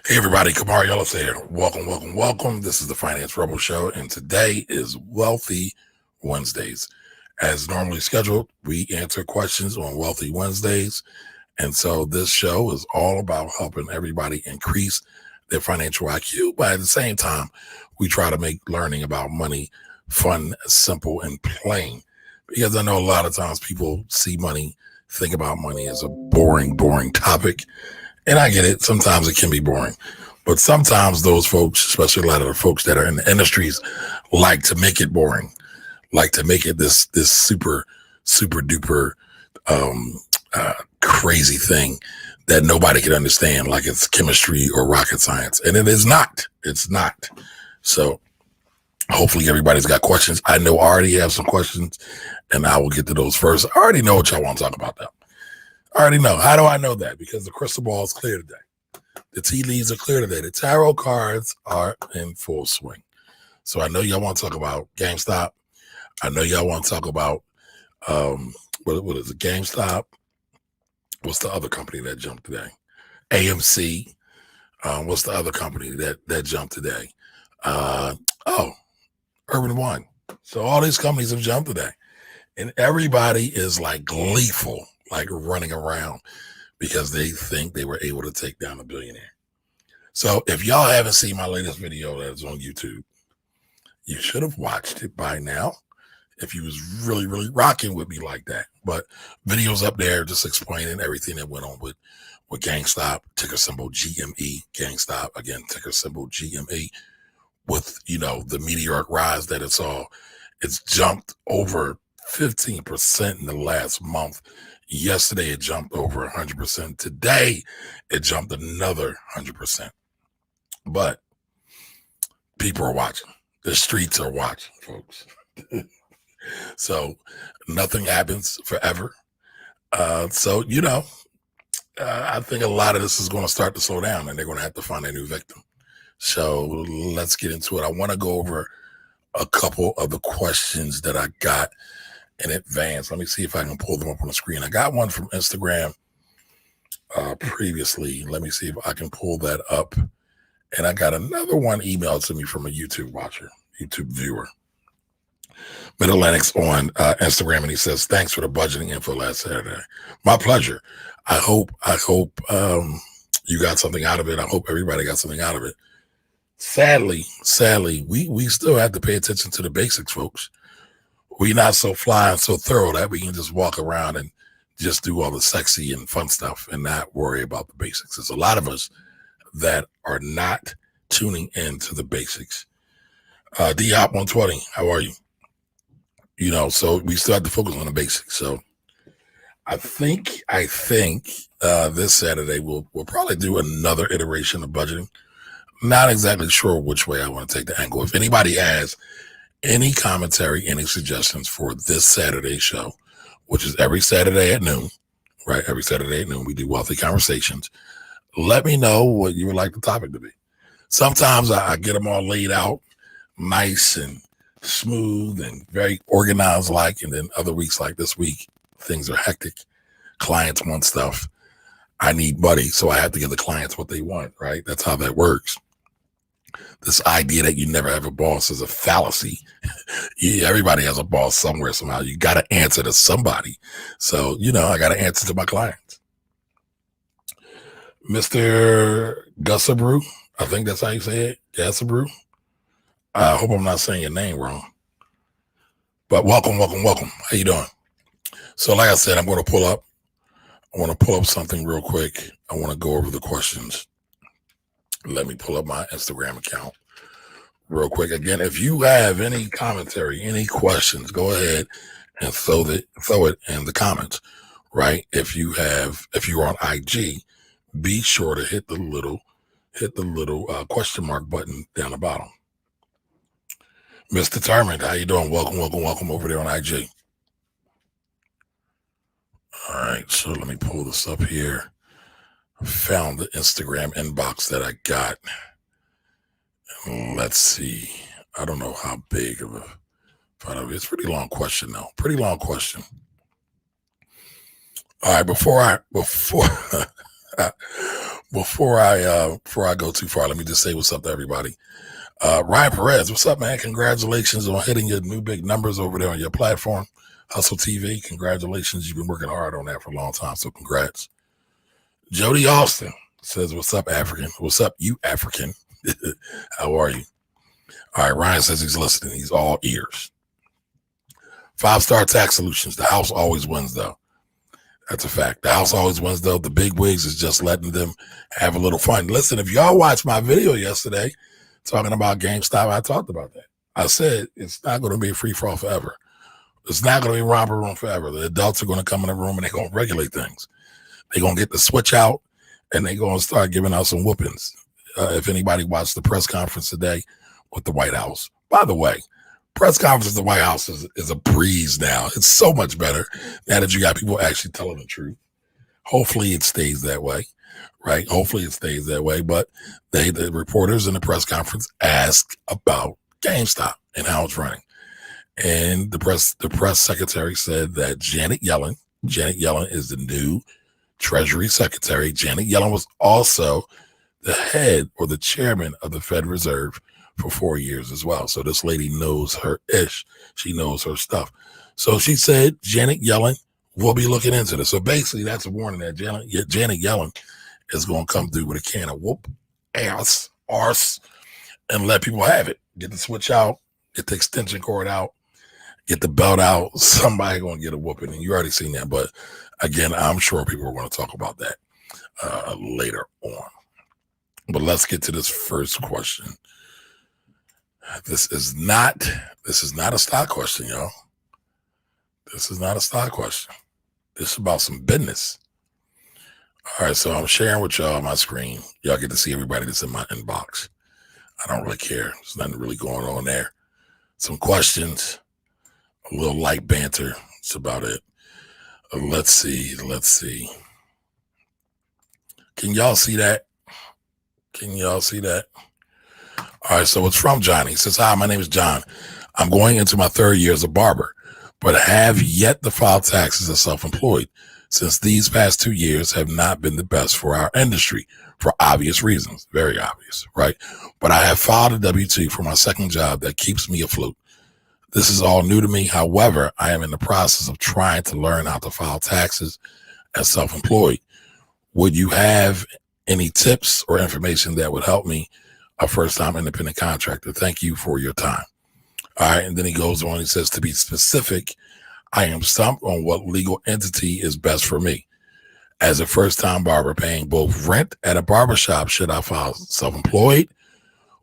Hey everybody, Kamar Yellis here. Welcome. This is the Finance Rebel Show, and today is Wealthy Wednesdays. As normally scheduled, we answer questions on Wealthy Wednesdays, and so this show is all about helping everybody increase their financial IQ, but at the same time, we try to make learning about money fun, simple, and plain. Because I know a lot of times people see money, think about money as a boring topic. And I get it. Sometimes it can be boring. But sometimes those folks, especially a lot of the folks that are in the industries, like to make it boring, like to make it this super duper crazy thing that nobody can understand, like it's chemistry or rocket science. And it is not. It's not. So hopefully everybody's got questions. I know I already have some questions, and I will get to those first. I already know what y'all want to talk about though. I already know. How do I know that? Because the crystal ball is clear today. The tea leaves are clear today. The tarot cards are in full swing. So I know y'all want to talk about GameStop. I know y'all want to talk about what is it? GameStop. What's the other company that jumped today? AMC. What's the other company that jumped today? Urban One. So all these companies have jumped today, and everybody is like gleeful, like running around because they think they were able to take down a billionaire. So if y'all haven't seen my latest video that's on YouTube, you should have watched it by now if you was really rocking with me like that. But videos up there just explaining everything that went on with GameStop, ticker symbol GME, GameStop, again, ticker symbol GME, with, the meteoric rise that it's jumped over 15% in the last month. Yesterday, it jumped over 100%. Today, it jumped another 100%. But people are watching. The streets are watching, folks. So nothing happens forever. I think a lot of this is going to start to slow down, and they're going to have to find a new victim. So let's get into it. I want to go over a couple of the questions that I got in advance. Let me see if I can pull them up on the screen. I got one from Instagram previously. Let me see if I can pull that up. And I got another one emailed to me from a YouTube viewer. Mid-Atlantic's on Instagram, and he says, "Thanks for the budgeting info last Saturday." My pleasure. I hope you got something out of it. I hope everybody got something out of it. Sadly, we still have to pay attention to the basics, folks. We're not so fly and so thorough that we can just walk around and just do all the sexy and fun stuff and not worry about the basics. There's a lot of us that are not tuning in to the basics. D-Hop 120, how are you? So we still have to focus on the basics. So I think this Saturday we'll probably do another iteration of budgeting. Not exactly sure which way I want to take the angle. If anybody has any commentary, any suggestions for this Saturday show, which is every Saturday at noon, right? Every Saturday at noon, we do Wealthy Conversations. Let me know what you would like the topic to be. Sometimes I get them all laid out, nice and smooth and very organized and then other weeks like this week, things are hectic. Clients want stuff. I need money, so I have to give the clients what they want, right? That's how that works. This idea that you never have a boss is a fallacy. Everybody has a boss somewhere, somehow. You got to answer to somebody. So, I got to answer to my clients. Mr. Gussabrew, I think that's how you say it, Gussabrew. I hope I'm not saying your name wrong. But welcome. How you doing? So like I said, I want to pull up something real quick. I want to go over the questions. Let me pull up my Instagram account real quick. Again, if you have any commentary, any questions, go ahead and throw it in the comments, right? If you're on IG, be sure to hit the little question mark button down the bottom. Miss Determined, how you doing? Welcome over there on IG. All right, so let me pull this up here. I found the Instagram inbox that I got. Let's see. I don't know how big of a photo. It's a pretty long question though. Pretty long question. All right, before Before I go too far, let me just say what's up to everybody. Ryan Perez, what's up, man? Congratulations on hitting your new big numbers over there on your platform, Hustle TV. Congratulations. You've been working hard on that for a long time, so congrats. Jody Austin says, what's up, African? What's up, you African? How are you? All right, Ryan says he's listening. He's all ears. 5-Star Tax Solutions. The house always wins, though. That's a fact. The house always wins, though. The big wigs is just letting them have a little fun. Listen, if y'all watched my video yesterday talking about GameStop, I talked about that. I said it's not going to be a free-for-all forever. It's not going to be a romper room forever. The adults are going to come in the room and they're going to regulate things. They're going to get the switch out and they're going to start giving out some whoopings. If anybody watched the press conference today with the White House. By the way, press conference at the White House is a breeze now. It's so much better now that you got people actually telling the truth. Hopefully it stays that way, right? Hopefully it stays that way. But the reporters in the press conference asked about GameStop and how it's running. And the press secretary said that Janet Yellen is the new Treasury Secretary. Janet Yellen was also the head or the chairman of the Fed Reserve for 4 years as well. So this lady knows her ish. She knows her stuff. So she said Janet Yellen will be looking into this. So basically that's a warning that Janet Yellen is going to come through with a can of whoop ass, arse, and let people have it. Get the switch out, get the extension cord out, get the belt out. Somebody going to get a whooping. And you already seen that. But again, I'm sure people are going to talk about that later on. But let's get to this first question. This is not a stock question, y'all. This is not a stock question. This is about some business. All right, so I'm sharing with y'all my screen. Y'all get to see everybody that's in my inbox. I don't really care. There's nothing really going on there. Some questions, a little light banter. That's about it. Let's see. Can y'all see that? All right, so it's from Johnny. He says, hi, my name is John. I'm going into my 3rd year as a barber, but have yet to file taxes as self-employed, since these past 2 years have not been the best for our industry for obvious reasons. Very obvious, right? But I have filed a W-2 for my second job that keeps me afloat. This is all new to me. However, I am in the process of trying to learn how to file taxes as self-employed. Would you have any tips or information that would help me, a first-time independent contractor? Thank you for your time. All right, and then he goes on. He says, to be specific, I am stumped on what legal entity is best for me. As a first-time barber paying both rent at a barbershop, should I file self-employed,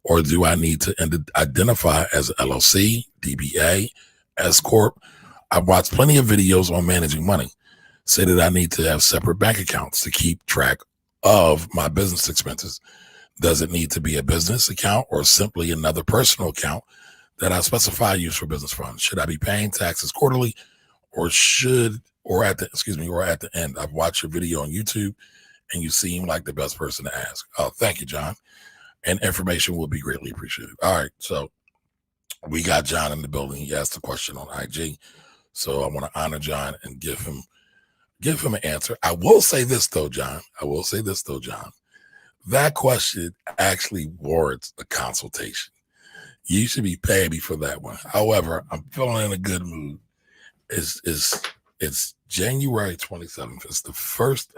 or do I need to identify as an LLC, DBA, S Corp? I've watched plenty of videos on managing money. Say that I need to have separate bank accounts to keep track of my business expenses. Does it need to be a business account or simply another personal account that I specify use for business funds? Should I be paying taxes quarterly or at the end? I've watched your video on YouTube and you seem like the best person to ask. Oh, thank you, John. And information will be greatly appreciated. All right. So we got John in the building. He asked a question on IG. So I want to honor John and give him an answer. I will say this though, John. That question actually warrants a consultation. You should be paying me for that one. However, I'm feeling in a good mood. It's January 27th. It's the first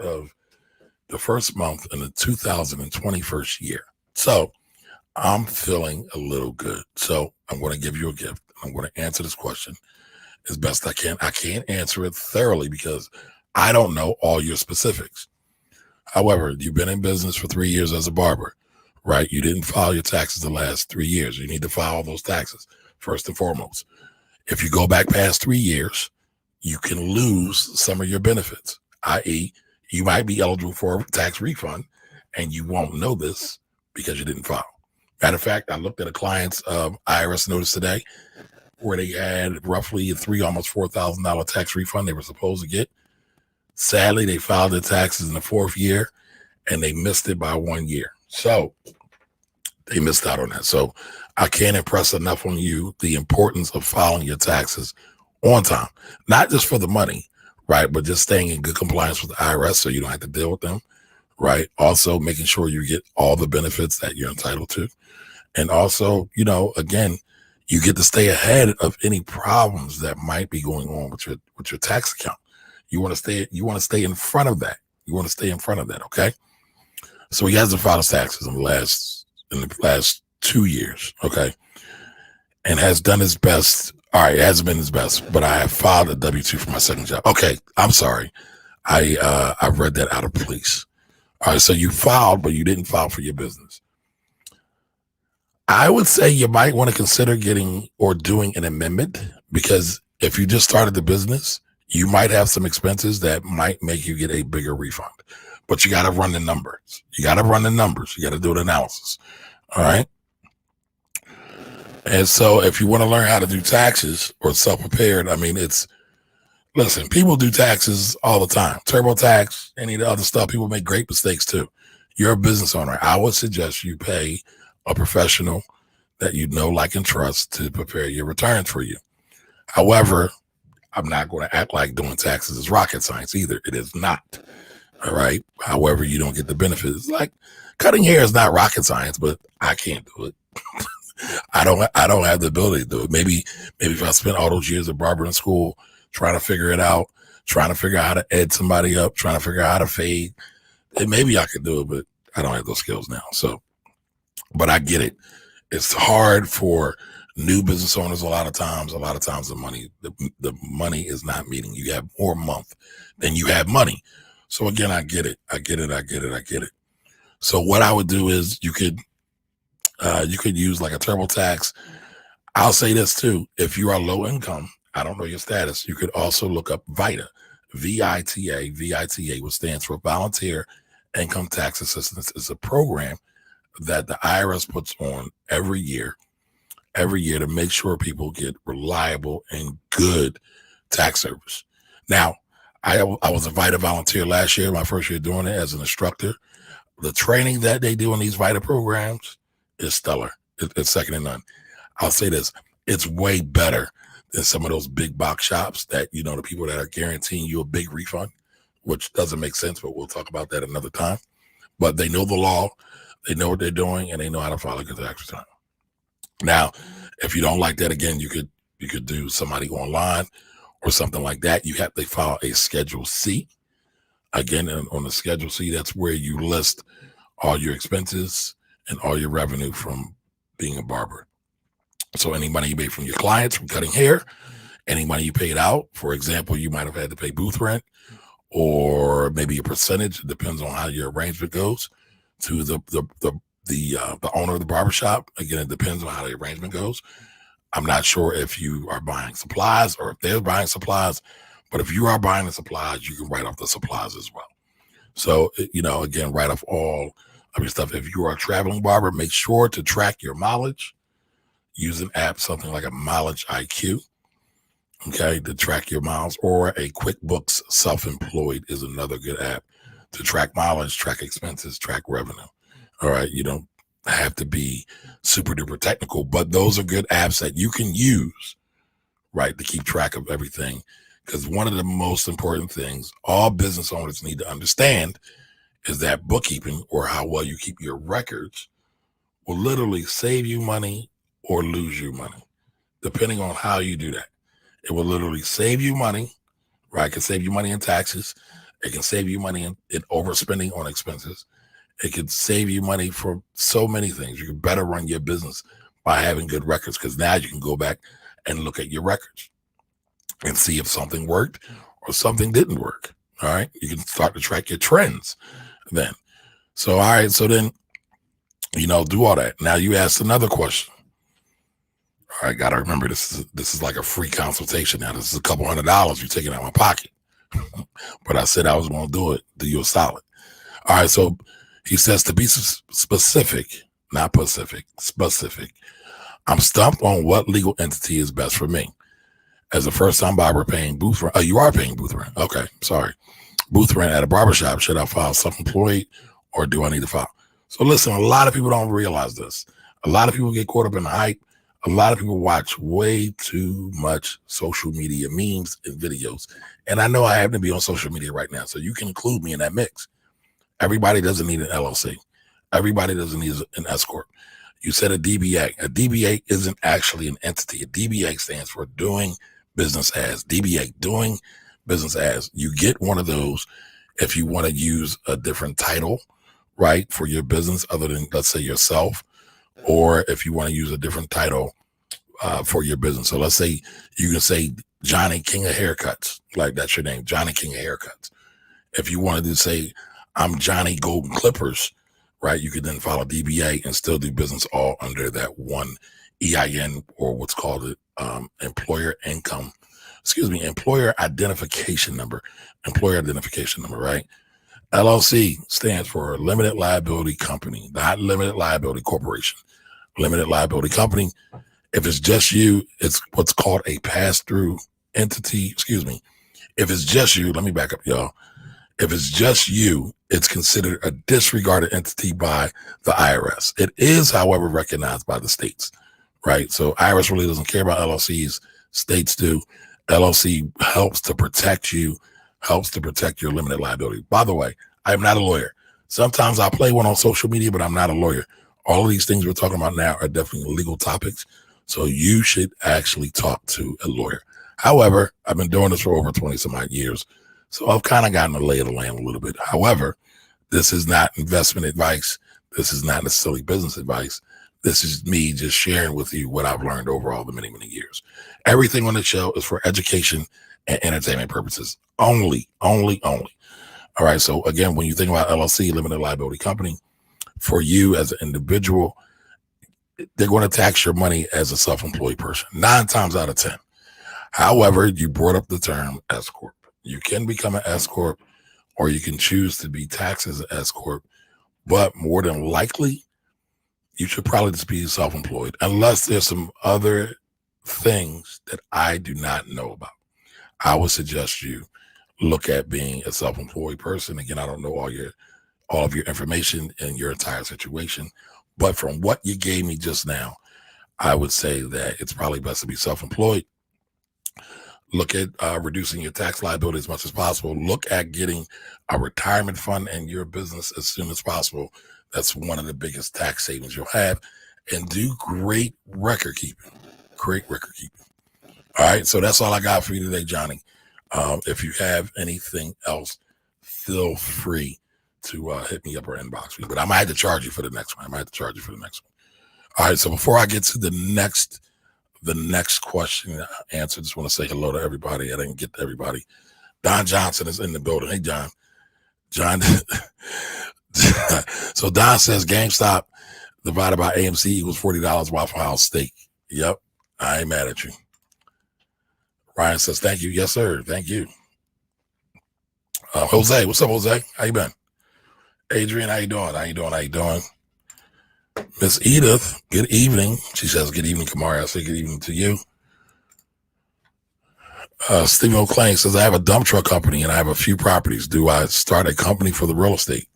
month in the 2021st year. So I'm feeling a little good. So I'm going to give you a gift. I'm going to answer this question as best I can. I can't answer it thoroughly because I don't know all your specifics. However, you've been in business for 3 years as a barber, right? You didn't file your taxes the last 3 years. You need to file those taxes first and foremost. If you go back past 3 years, you can lose some of your benefits, i.e., you might be eligible for a tax refund and you won't know this because you didn't file. Matter of fact, I looked at a client's IRS notice today where they had roughly almost $4,000 tax refund they were supposed to get. Sadly, they filed their taxes in the 4th year and they missed it by 1 year. So they missed out on that. So I can't impress enough on you the importance of filing your taxes on time, not just for the money, right? But just staying in good compliance with the IRS so you don't have to deal with them, right? Also making sure you get all the benefits that you're entitled to. And also, again, you get to stay ahead of any problems that might be going on with your tax account. You want to stay in front of that. You want to stay in front of that, okay? So he hasn't filed his taxes in the last 2 years, okay? And has done his best. All right, it hasn't been his best, but I have filed a W-2 for my second job. Okay, I'm sorry. I read that out of place. All right, so you filed, but you didn't file for your business. I would say you might want to consider getting or doing an amendment, because if you just started the business, you might have some expenses that might make you get a bigger refund. But you got to run the numbers. You got to do an analysis. All right. And so if you want to learn how to do taxes or self-prepared, listen, people do taxes all the time. TurboTax, any of the other stuff, people make great mistakes too. You're a business owner. I would suggest you pay a professional that you know, like, and trust to prepare your returns for you. However, I'm not going to act like doing taxes is rocket science either. It is not. All right. However, you don't get the benefits. Like, cutting hair is not rocket science, but I can't do it. I don't have the ability to do it. Maybe if I spent all those years at barbering school trying to figure it out, trying to figure out how to ed somebody up, trying to figure out how to fade, then maybe I could do it, but I don't have those skills now. So, but I get it. It's hard for new business owners. A lot of times the money is not meeting. You have more month than you have money. So again, I get it. So what I would do is you could use like a TurboTax. I'll say this too. If you are low income, I don't know your status, you could also look up VITA, VITA. VITA, which stands for Volunteer Income Tax Assistance. Is a program that the IRS puts on every year to make sure people get reliable and good tax service. Now, I was a VITA volunteer last year, my first year doing it as an instructor. The training that they do in these VITA programs is stellar. It's second to none. I'll say this, it's way better than some of those big box shops that, the people that are guaranteeing you a big refund, which doesn't make sense, but we'll talk about that another time. But they know the law, they know what they're doing, and they know how to file a good tax return. Now, if you don't like that, again, you could do somebody online or something like that. You have to file a Schedule C. Again, on the Schedule C, that's where you list all your expenses and all your revenue from being a barber. So any money you made from your clients from cutting hair, any money you paid out, for example, you might have had to pay booth rent, or maybe a percentage. It depends on how your arrangement goes to the owner of the barbershop. Again, it depends on how the arrangement goes. I'm not sure if you are buying supplies or if they're buying supplies, but if you are buying the supplies, you can write off the supplies as well. So, again, write off all of your stuff. If you are a traveling barber, make sure to track your mileage. Use an app, something like a Mileage IQ, okay, to track your miles, or a QuickBooks Self-Employed is another good app to track mileage, track expenses, track revenue. All right, you don't have to be super duper technical, but those are good apps that you can use, right, to keep track of everything. Because one of the most important things all business owners need to understand is that bookkeeping, or how well you keep your records, will literally save you money or lose you money, depending on how you do that. It will literally save you money, right? It can save you money in taxes. It can save you money in overspending on expenses. It can save you money for so many things. You can better run your business by having good records, because now you can go back and look at your records and see if something worked or something didn't work. All right. You can start to track your trends then. So, all right. So then, do all that. Now you asked another question. All right. Got to remember, this is like a free consultation. Now, this is a couple $100 you're taking out of my pocket. But I said I was going to do you a solid. All right. So he says, to be specific, not Pacific, specific, I'm stumped on what legal entity is best for me. As a first-time barber paying booth rent. Oh, you are paying booth rent. Okay, sorry. Booth rent at a barbershop. Should I file self-employed, or do I need to file? So listen, a lot of people don't realize this. A lot of people get caught up in the hype. A lot of people watch way too much social media memes and videos. And I know I happen to be on social media right now, so you can include me in that mix. Everybody doesn't need an LLC. Everybody doesn't need an S corp. You said a DBA. A DBA isn't actually an entity. A DBA stands for doing business as. DBA, doing business as. You get one of those if you want to use a different title, right, for your business other than, let's say, yourself, or if you want to use a different title for your business. So let's say you can say Johnny King of Haircuts, like that's your name, Johnny King of Haircuts. If you wanted to say I'm Johnny Golden Clippers, right, you could then follow DBA and still do business all under that one EIN, or what's called employer identification number, right? LLC stands for Limited Liability Company, not Limited Liability Corporation. Limited Liability Company. If it's just you, it's what's called a pass-through entity. If it's just you, let me back up, y'all. If it's just you, it's considered a disregarded entity by the IRS. It is, however, recognized by the states, right? So IRS really doesn't care about LLCs. States do. LLC helps to protect you, helps to protect your limited liability. By the way, I am not a lawyer. Sometimes I play one on social media, but I'm not a lawyer. All of these things we're talking about now are definitely legal topics. So you should actually talk to a lawyer. However, I've been doing this for over 20 some odd years. So I've kind of gotten the lay of the land a little bit. However, this is not investment advice. This is not necessarily business advice. This is me just sharing with you what I've learned over all the many, many years. Everything on the show is for education and entertainment purposes. Only. All right. So again, when you think about LLC, limited liability company, for you as an individual, they're going to tax your money as a self-employed person 9 times out of 10. However, you brought up the term S corp. You can become an S corp, or you can choose to be taxed as an S corp, but more than likely, you should probably just be self-employed, unless there's some other things that I do not know about. I would suggest you look at being a self-employed person. Again, I don't know all of your information and your entire situation, but from what you gave me just now, I would say that it's probably best to be self-employed. Look at reducing your tax liability as much as possible. Look at getting a retirement fund in your business as soon as possible. That's one of the biggest tax savings you'll have. And do great record keeping. All right. So that's all I got for you today, Johnny. If you have anything else, feel free to hit me up or inbox me. But I might have to charge you for the next one. All right. So before I get to the next question answer, just want to say hello to everybody. I didn't get to everybody. Don Johnson is in the building. Hey, John. So Don says GameStop divided by AMC equals $40 Waffle House steak. Yep. I ain't mad at you. Ryan says, thank you. Yes, sir. Thank you. Jose, what's up, Jose? How you been? Adrian, how you doing? Miss Edith, good evening. She says, good evening, Kamari. I say good evening to you. Stephen O'Clain says, I have a dump truck company and I have a few properties. Do I start a company for the real estate?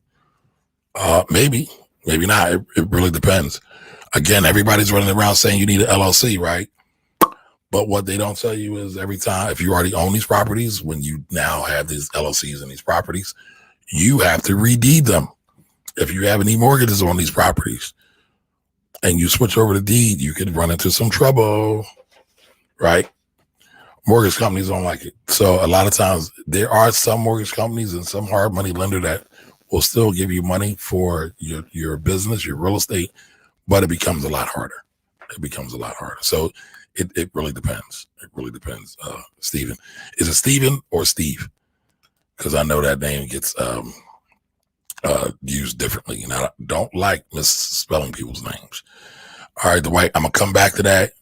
Maybe not. It really depends. Again, everybody's running around saying you need an LLC, right? But what they don't tell you is every time, if you already own these properties, when you now have these LLCs and these properties, you have to redeed them. If you have any mortgages on these properties and you switch over to deed, you could run into some trouble, right? Mortgage companies don't like it. So a lot of times there are some mortgage companies and some hard money lender that will still give you money for your business, your real estate, but it becomes a lot harder. So it really depends. Stephen. Is it Stephen or Steve? Because I know that name gets used differently, and I don't like misspelling people's names. All right, Dwight, I'm going to come back to that.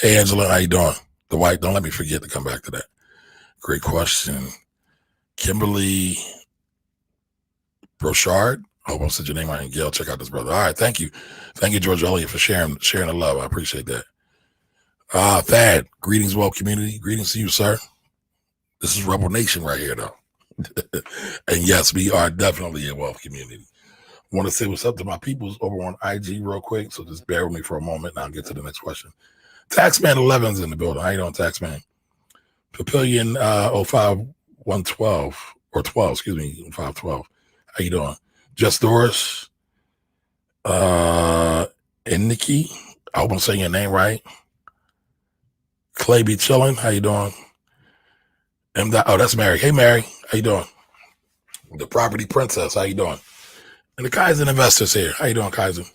Hey, Angela, how you doing? Dwight, don't let me forget to come back to that. Great question. Kimberly Brochard. I hope I said your name right. And Gail, check out this brother. All right, thank you. Thank you, George Elliott, for sharing the love. I appreciate that. Thad, greetings, well community. Greetings to you, sir. This is Rebel Nation right here, though. And yes, we are definitely a wealth community. I want to say what's up to my peoples over on IG real quick, so just bear with me for a moment, and I'll get to the next question. Taxman 11's in the building. How you doing, Taxman? Papillion 05112 or 12, excuse me, 512. How you doing? Just Doris, and Nikki. I hope I'm saying your name right. Clay be chilling. How you doing? Oh, that's Mary. Hey, Mary. How you doing? The Property Princess. How you doing? And the Kaizen Investors here. How you doing, Kaizen?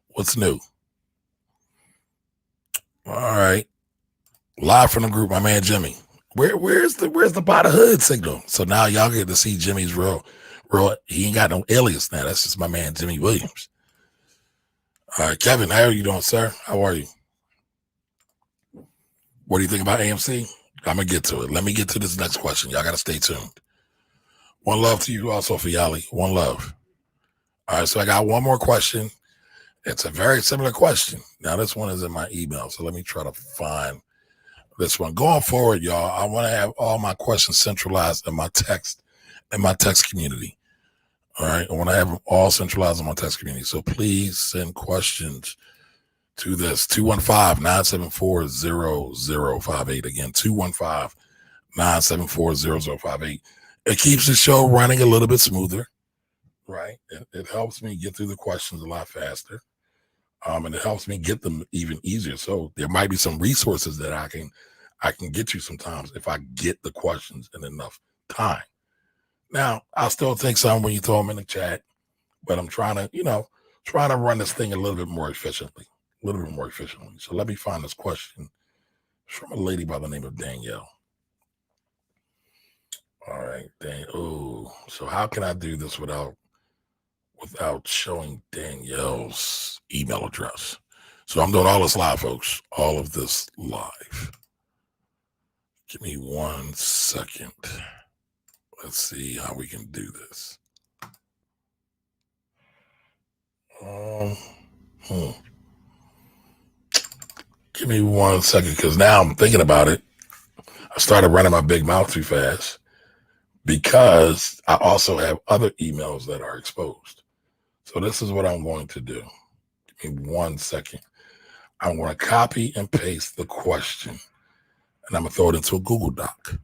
What's new? All right. Live from the group, my man Jimmy. Where's the pot of hood signal? So now y'all get to see Jimmy's real. He ain't got no alias now. That's just my man Jimmy Williams. All right, Kevin, how are you doing, sir? How are you? What do you think about AMC? I'm gonna get to it. Let me get to this next question. Y'all gotta stay tuned. One love to you also, Fiali. One love. All right, so I got one more question. It's a very similar question. Now this one is in my email, so let me try to find this one. Going forward, y'all, I want to have all my questions centralized in my text community. All right, I want to have them all centralized in my text community. So please send questions to this 215-974-0058. Again, 215-974-0058. It keeps the show running a little bit smoother, right? It helps me get through the questions a lot faster. And it helps me get them even easier. So there might be some resources that I can get you sometimes if I get the questions in enough time. Now, I'll still take some when you throw them in the chat, but I'm trying to run this thing a little bit more efficiently. So let me find this question. It's from a lady by the name of Danielle. All right, so how can I do this without showing Danielle's email address? So I'm doing all this live, folks. All of this live. Give me 1 second. Let's see how we can do this. Give me 1 second, because now I'm thinking about it. I started running my big mouth too fast because I also have other emails that are exposed. So this is what I'm going to do. Give me 1 second. I'm going to copy and paste the question, and I'm going to throw it into a Google Doc.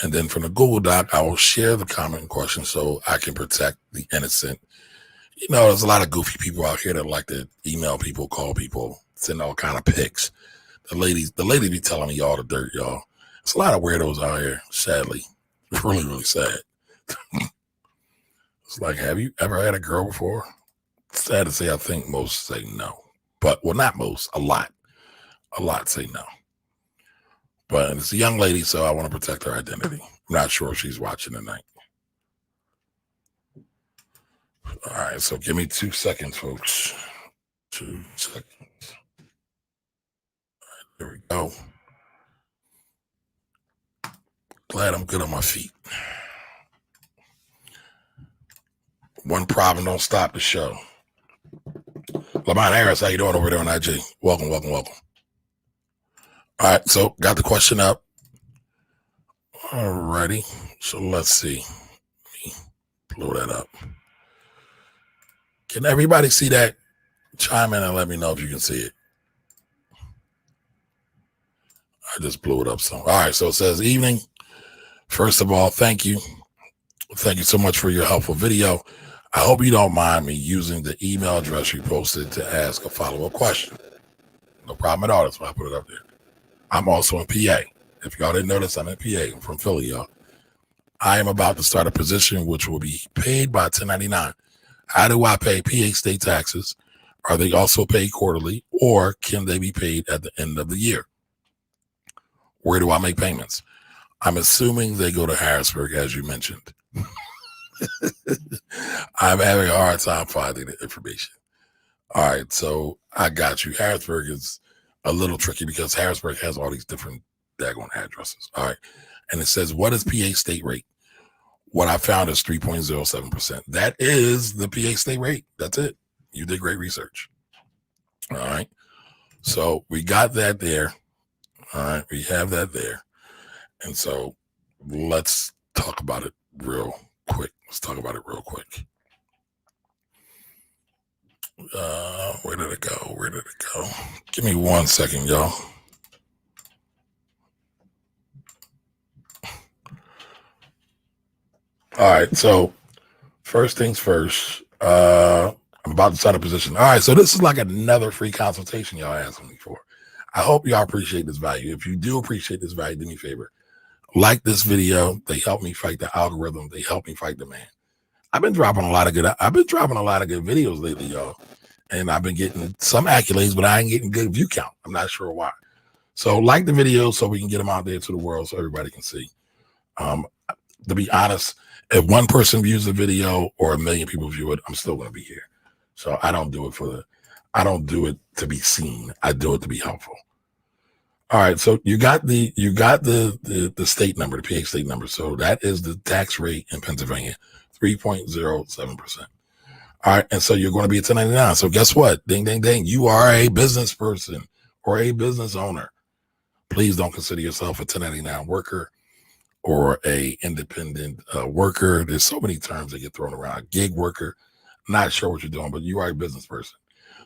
And then from the Google Doc, I will share the comment and question so I can protect the innocent. You know, there's a lot of goofy people out here that like to email people, call people, send all kind of pics. The lady be telling me all the dirt, y'all. It's a lot of weirdos out here, sadly. It's really, really sad. It's like, have you ever had a girl before? It's sad to say, I think most say no. But, well, not most, a lot. A lot say no. But it's a young lady, so I want to protect her identity. I'm not sure if she's watching tonight. All right, so give me 2 seconds, folks. 2 seconds. All right, there we go. Glad I'm good on my feet. One problem don't stop the show. Lamont Harris, how you doing over there on IG? Welcome. All right, so got the question up. All righty, so let's see. Let me blow that up. Can everybody see that? Chime in and let me know if you can see it. I just blew it up some. All right, so it says, evening. First of all, thank you. Thank you so much for your helpful video. I hope you don't mind me using the email address you posted to ask a follow-up question. No problem at all. That's why I put it up there. I'm also in PA. If y'all didn't notice, I'm in PA. I'm from Philly, y'all. I am about to start a position which will be paid by 1099. How do I pay PA state taxes? Are they also paid quarterly, or can they be paid at the end of the year? Where do I make payments? I'm assuming they go to Harrisburg, as you mentioned. I'm having a hard time finding the information. All right, so I got you. Harrisburg is a little tricky because Harrisburg has all these different daggone addresses. All right, and it says, what is PA state rate? What I found is 3.07%. That is the PA state rate. That's it. You did great research. All right, so we got that there. All right, we have that there. And so let's talk about it real quick. Where did it go? Give me 1 second, y'all. All right. So first things first, I'm about to start a position. All right. So this is like another free consultation y'all asking me for. I hope y'all appreciate this value. If you do appreciate this value, do me a favor. Like this video. They help me fight the algorithm. They help me fight the man. I've been dropping a lot of good videos lately, y'all. And I've been getting some accolades, but I ain't getting good view count. I'm not sure why. So like the video so we can get them out there to the world so everybody can see. To be honest, if one person views the video or a million people view it, I'm still going to be here. So I don't do it to be seen. I do it to be helpful. All right. So you got the state number, the PA state number. So that is the tax rate in Pennsylvania, 3.07%. All right. And so you're going to be a 1099. So guess what? Ding, ding, ding. You are a business person or a business owner. Please don't consider yourself a 1099 worker or a independent worker. There's so many terms that get thrown around. Gig worker, not sure what you're doing, but you are a business person.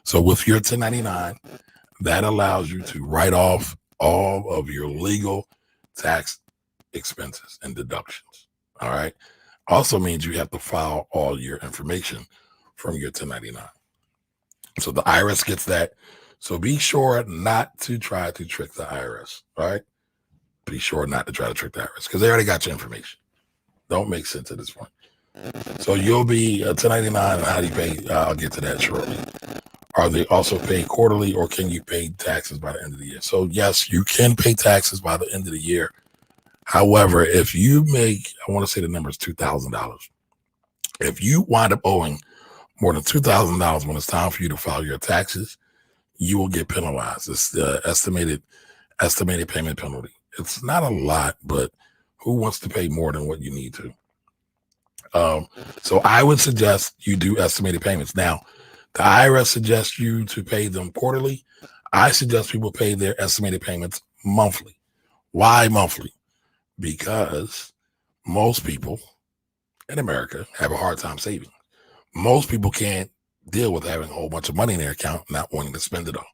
So with your 1099, that allows you to write off all of your legal tax expenses and deductions. All right. Also means you have to file all your information from your 1099. So the IRS gets that. So be sure not to try to trick the IRS. All right. Be sure not to try to trick the IRS because they already got your information. Don't make sense at this point. So you'll be a 1099. How do you pay? I'll get to that shortly. Are they also paid quarterly or can you pay taxes by the end of the year? So yes, you can pay taxes by the end of the year. However, if you make, I want to say the number is $2,000. If you wind up owing more than $2,000 when it's time for you to file your taxes, you will get penalized. It's the estimated payment penalty. It's not a lot, but who wants to pay more than what you need to? So I would suggest you do estimated payments. Now, the IRS suggests you to pay them quarterly. I suggest people pay their estimated payments monthly. Why monthly? Because most people in America have a hard time saving. Most people can't deal with having a whole bunch of money in their account, not wanting to spend it all.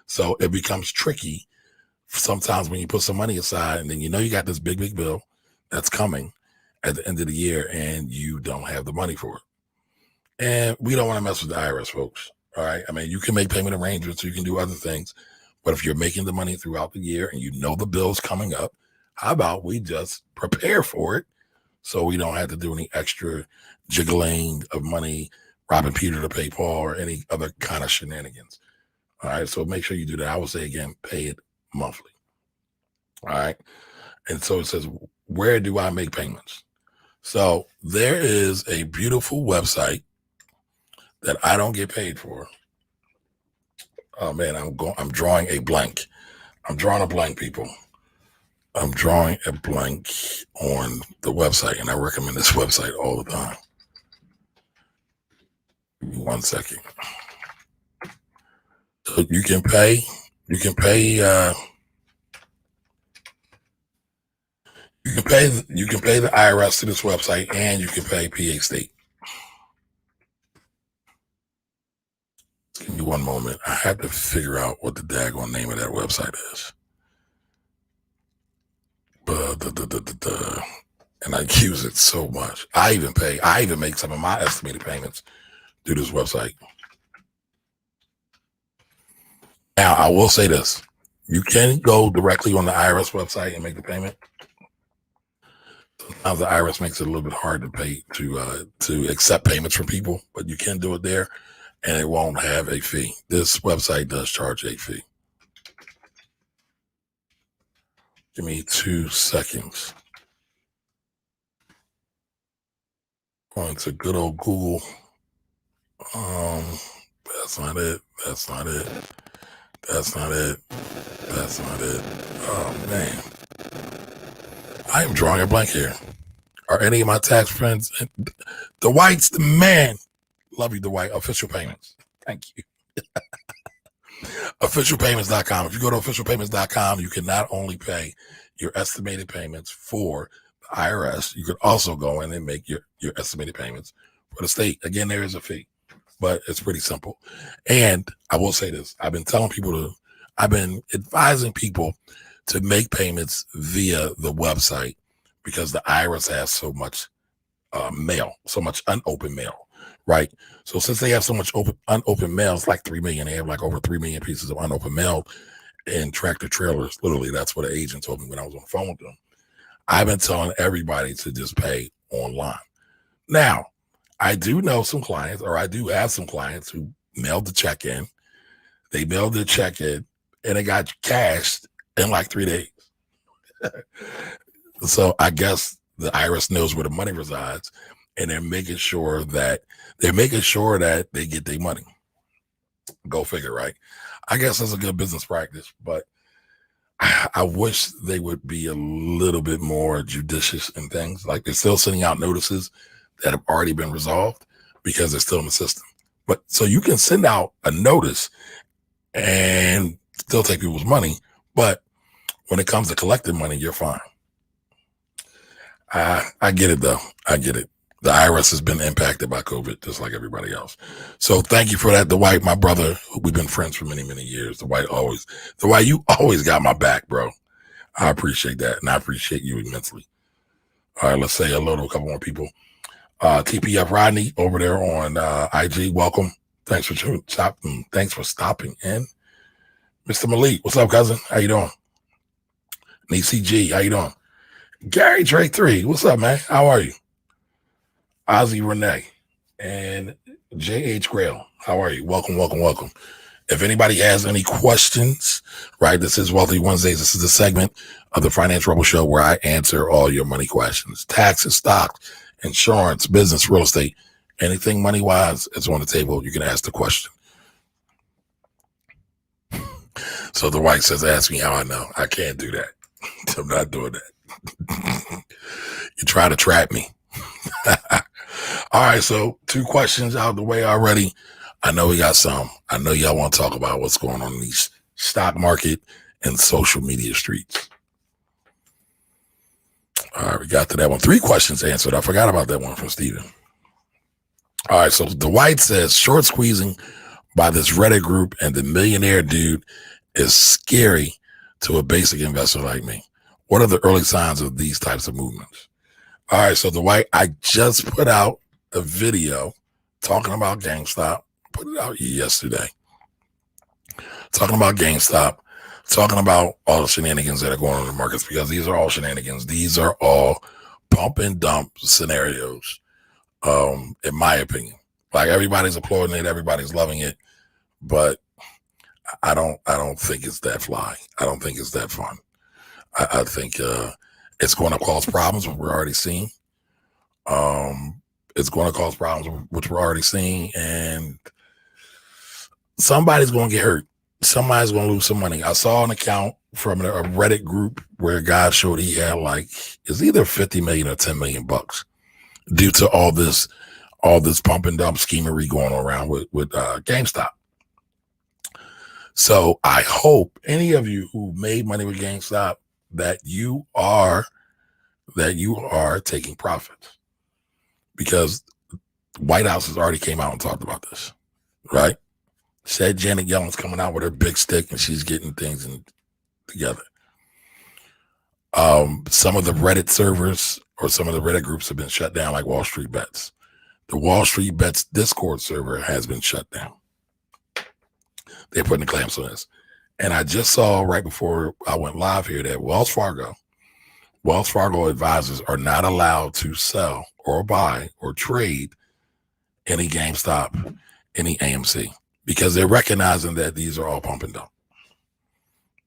So it becomes tricky sometimes when you put some money aside and then you know you got this big bill that's coming at the end of the year and you don't have the money for it. And we don't want to mess with the IRS, folks. All right. I mean, you can make payment arrangements, you can do other things, but if you're making the money throughout the year and you know the bill's coming up, how about we just prepare for it so we don't have to do any extra jiggling of money, robbing Peter to pay Paul, or any other kind of shenanigans. All right. So make sure you do that. I would say again, pay it monthly. All right. And so it says, where do I make payments? So there is a beautiful website that I don't get paid for. Oh man, I'm drawing a blank. I'm drawing a blank, people. I'm drawing a blank on the website, and I recommend this website all the time. Give me 1 second. So you can pay the IRS to this website, and you can pay PA State. Give me 1 moment. I have to figure out what the daggone name of that website is. And I use it so much. I even make some of my estimated payments through this website. Now, I will say this. You can go directly on the IRS website and make the payment. Sometimes the IRS makes it a little bit hard to pay to accept payments from people, but you can do it there and it won't have a fee. This website does charge a fee. Give me 2 seconds. Going to good old Google. That's not it. That's not it. That's not it. That's not it. Oh man. I am drawing a blank here. Are any of my tax friends? Dwight's the man. Love you, Dwight. Official payments. Thank you. Officialpayments.com. If you go to officialpayments.com, you can not only pay your estimated payments for the IRS, you could also go in and make your estimated payments for the state. Again, there is a fee, but it's pretty simple. And I will say this. I've been advising people to make payments via the website because the IRS has so much mail, so much unopened mail, right? So since they have so much unopened mail, it's like 3 million. They have like over 3 million pieces of unopened mail in tractor trailers. Literally, that's what an agent told me when I was on the phone with them. I've been telling everybody to just pay online. Now, I do know some clients, or I do have some clients who mailed the check in. They mailed the check in and it got cashed in like 3 days. So I guess the IRS knows where the money resides, and they're making sure that they get their money. Go figure, right? I guess that's a good business practice, but I wish they would be a little bit more judicious in things. Like they're still sending out notices that have already been resolved because they're still in the system. But so you can send out a notice and still take people's money, but when it comes to collecting money, you're fine. I get it though. I get it. The IRS has been impacted by COVID just like everybody else. So thank you for that, Dwight, my brother. We've been friends for many, many years. Dwight, you always got my back, bro. I appreciate that, and I appreciate you immensely. All right, let's say hello to a couple more people. TPF Rodney over there on IG, welcome. Thanks for stopping. Thanks for stopping in. Mr. Malik, what's up, cousin? How you doing? Nisi G, how you doing? Gary Drake 3, what's up, man? How are you? Ozzy Renee and J.H. Grail, how are you? Welcome, welcome, welcome. If anybody has any questions, right, this is Wealthy Wednesdays. This is the segment of the Financial Rebel Show where I answer all your money questions. Taxes, stocks, insurance, business, real estate, anything money-wise is on the table. You can ask the question. So the white says, ask me how I know. I can't do that. I'm not doing that. You try to trap me. All right, so 2 questions out of the way already. I know we got some. I know y'all want to talk about what's going on in these stock market and social media streets. All right, we got to that one. 3 questions answered. I forgot about that one from Steven. All right, so Dwight says, short squeezing by this Reddit group and the millionaire dude is scary to a basic investor like me. What are the early signs of these types of movements? All right, so Dwight, I just put out a video talking about GameStop. Put it out yesterday. Talking about GameStop, talking about all the shenanigans that are going on in the markets, because these are all shenanigans. These are all pump and dump scenarios, in my opinion. Like everybody's applauding it, everybody's loving it, but I don't think it's that fly. I don't think it's that fun. I think it's going to cause problems, which we're already seeing. It's going to cause problems, which we're already seeing, and somebody's going to get hurt. Somebody's going to lose some money. I saw an account from a Reddit group where a guy showed he had like, it's either 50 million or 10 million bucks due to all this pump and dump schemery going around with GameStop. So I hope any of you who made money with GameStop that you are taking profits, because White House has already came out and talked about this, right? Said Janet Yellen's coming out with her big stick and she's getting things together. Some of the Reddit servers or some of the Reddit groups have been shut down, like Wall Street Bets. The Wall Street Bets Discord server has been shut down. They're putting the clamps on this. And I just saw right before I went live here that Wells Fargo advisors are not allowed to sell or buy or trade any GameStop, any AMC, because they're recognizing that these are all pump and dump.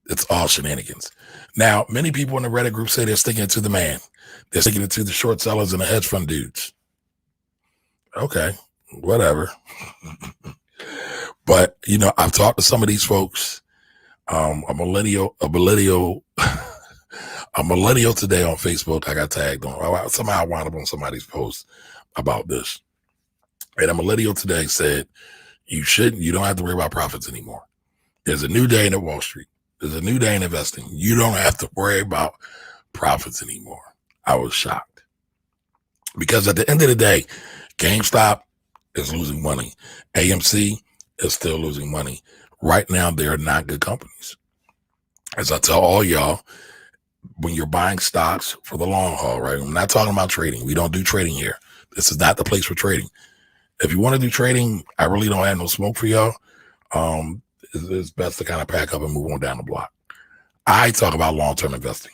It's all shenanigans. Now, many people in the Reddit group say they're sticking it to the man. They're sticking it to the short sellers and the hedge fund dudes. Okay, whatever. But, I've talked to some of these folks. A millennial today on Facebook, I got tagged on. Somehow I wound up on somebody's post about this. And a millennial today said, you don't have to worry about profits anymore. There's a new day in Wall Street. There's a new day in investing. You don't have to worry about profits anymore. I was shocked. Because at the end of the day, GameStop is losing money. AMC is still losing money. Right now, they are not good companies. As I tell all y'all, when you're buying stocks for the long haul, right? I'm not talking about trading. We don't do trading here. This is not the place for trading. If you want to do trading, I really don't have no smoke for y'all. It's best to kind of pack up and move on down the block. I talk about long-term investing,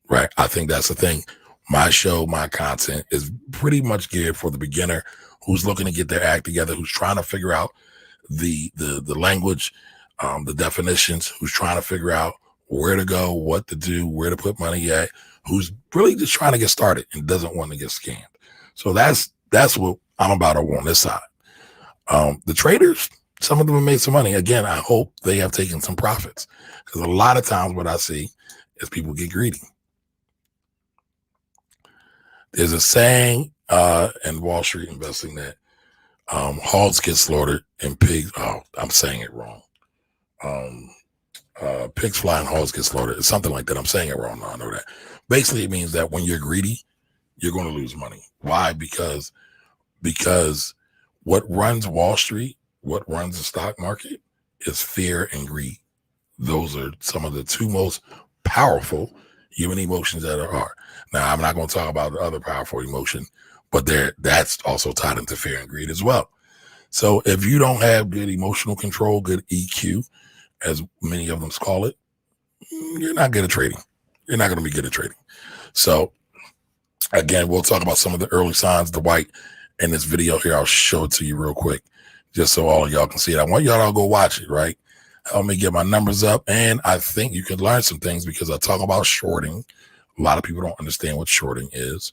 right? I think that's the thing. My show, my content is pretty much geared for the beginner who's looking to get their act together, who's trying to figure out the language, the definitions, who's trying to figure out where to go, what to do, where to put money at, who's really just trying to get started and doesn't want to get scammed. So that's what I'm about on this side. The traders, some of them have made some money. Again, I hope they have taken some profits, because a lot of times what I see is people get greedy. There's a saying in Wall Street investing that hogs get slaughtered and pigs. Oh, I'm saying it wrong. Pigs fly and hogs get slaughtered. It's something like that. I'm saying it wrong. No, I know that. Basically, it means that when you're greedy, you're going to lose money. Why? Because what runs Wall Street, what runs the stock market is fear and greed. Those are some of the two most powerful human emotions that there are. Now, I'm not going to talk about the other powerful emotion, but that's also tied into fear and greed as well. So if you don't have good emotional control, good EQ, as many of them call it, you're not good at trading. You're not going to be good at trading. So again, we'll talk about some of the early signs, the white, in this video here. I'll show it to you real quick, just so all of y'all can see it. I want y'all to go watch it, right? Help me get my numbers up. And I think you can learn some things, because I talk about shorting. A lot of people don't understand what shorting is.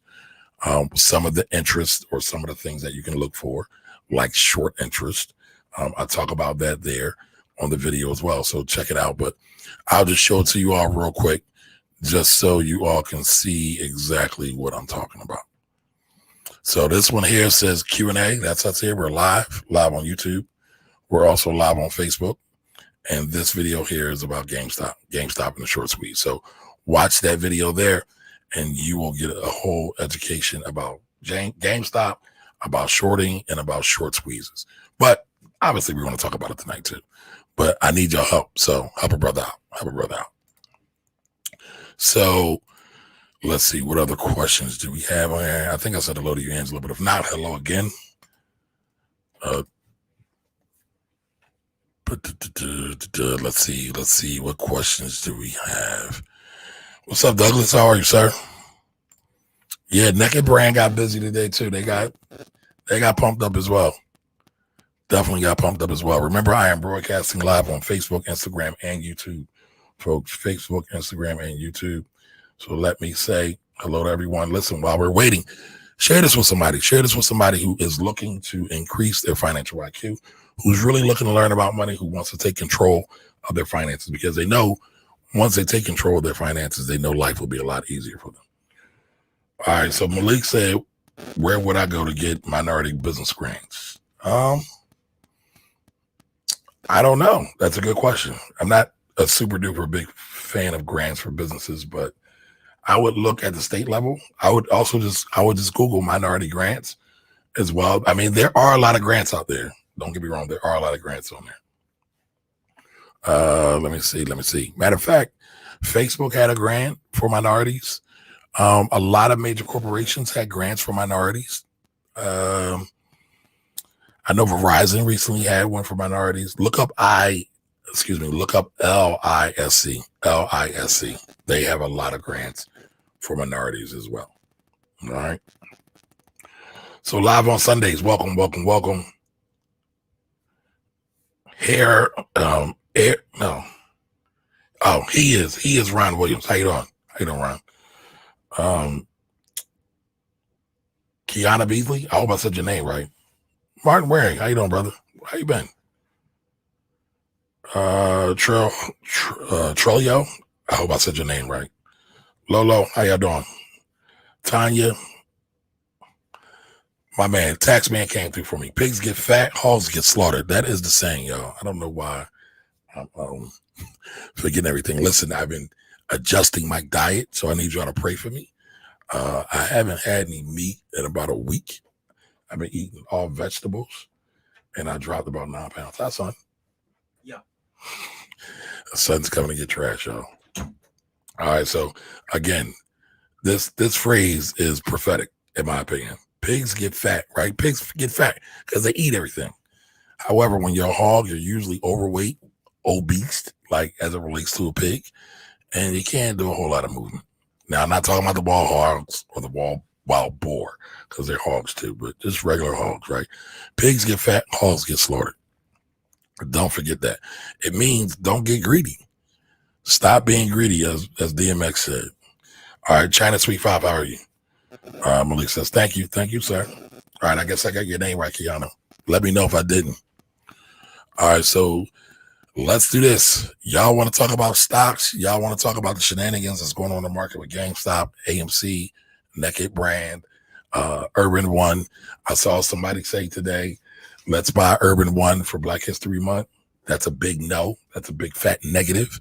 Some of the interest or some of the things that you can look for, like short interest. I talk about that there on the video as well. So check it out. But I'll just show it to you all real quick, just so you all can see exactly what I'm talking about. So this one here says Q&A. That's us here. We're live on YouTube. We're also live on Facebook. And this video here is about GameStop and the short squeeze. So watch that video there, and you will get a whole education about GameStop, about shorting, and about short squeezes. But obviously, we're going to talk about it tonight too. But I need your help. So help a brother out. So let's see. What other questions do we have on here? I think I said hello to you, Angela, but if not, hello again. Let's see. What questions do we have? What's up, Douglas? How are you, sir? Yeah, Naked Brand got busy today too. They got pumped up as well. Definitely got pumped up as well. Remember, I am broadcasting live on Facebook, Instagram, and YouTube, folks. Facebook, Instagram, and YouTube. So let me say hello to everyone. Listen, while we're waiting, share this with somebody. Share this with somebody who is looking to increase their financial IQ, who's really looking to learn about money, who wants to take control of their finances, because they know once they take control of their finances, they know life will be a lot easier for them. All right. So Malik said, where would I go to get minority business grants? I don't know. That's a good question. I'm not a super duper big fan of grants for businesses, but I would look at the state level. I would just Google minority grants as well. I mean, there are a lot of grants out there. Don't get me wrong. There are a lot of grants on there. Let me see. Matter of fact, Facebook had a grant for minorities. A lot of major corporations had grants for minorities. I know Verizon recently had one for minorities. Look up LISC. LISC. They have a lot of grants for minorities as well. All right. So live on Sundays. Welcome. He is Ron Williams. How you doing, Ron? Kiana Beasley. I hope I said your name right. Martin Waring. How you doing, brother? How you been? Trolio. I hope I said your name right. Lolo. How y'all doing? Tanya. My man, tax man came through for me. Pigs get fat, hogs get slaughtered. That is the saying, y'all. I don't know why I'm forgetting everything. Listen, I've been adjusting my diet, so I need y'all to pray for me. I haven't had any meat in about a week. I've been eating all vegetables, and I dropped about 9 pounds. Hi, son. Yeah. The son's coming to get trash, y'all. All right, so again, this phrase is prophetic, in my opinion. Pigs get fat, right? Pigs get fat because they eat everything. However, when you're a hog, you're usually overweight, obese, like as it relates to a pig, and you can't do a whole lot of movement. Now, I'm not talking about the ball hogs or the wild boar, because they're hogs too, but just regular hogs, right? Pigs get fat, hogs get slaughtered. Don't forget that. It means don't get greedy. Stop being greedy, as DMX said. All right, China Sweet 5, how are you? Malik says, thank you, sir. All right, I guess I got your name right, Keanu. Let me know if I didn't. All right, so let's do this. Y'all want to talk about stocks? Y'all want to talk about the shenanigans that's going on in the market with GameStop, AMC, Naked Brand, Urban One? I saw somebody say today, let's buy Urban One for Black History Month. That's a big no. That's a big fat negative.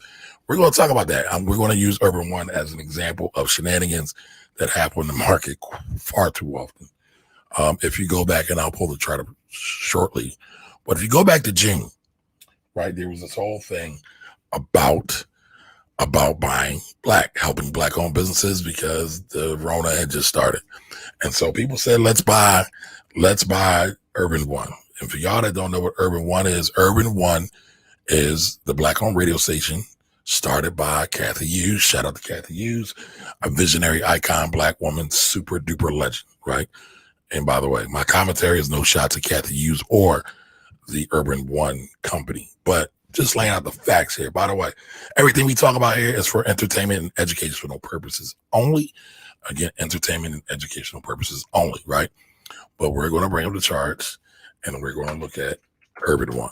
We're going to talk about that. We're going to use Urban One as an example of shenanigans that happen in the market far too often. If you go back, and I'll pull the chart up shortly, but if you go back to June, right, there was this whole thing about buying black, helping black-owned businesses because the Rona had just started, and so people said, let's buy Urban One. And for y'all that don't know what Urban One is the black-owned radio station started by Kathy Hughes. Shout out to Kathy Hughes, a visionary icon, black woman, super duper legend, right? And by the way, my commentary is no shot to Kathy Hughes or the Urban One company, but just laying out the facts here. By the way, everything we talk about here is for entertainment and educational purposes only. Again, entertainment and educational purposes only, right? But we're going to bring up the charts, and we're going to look at Urban One.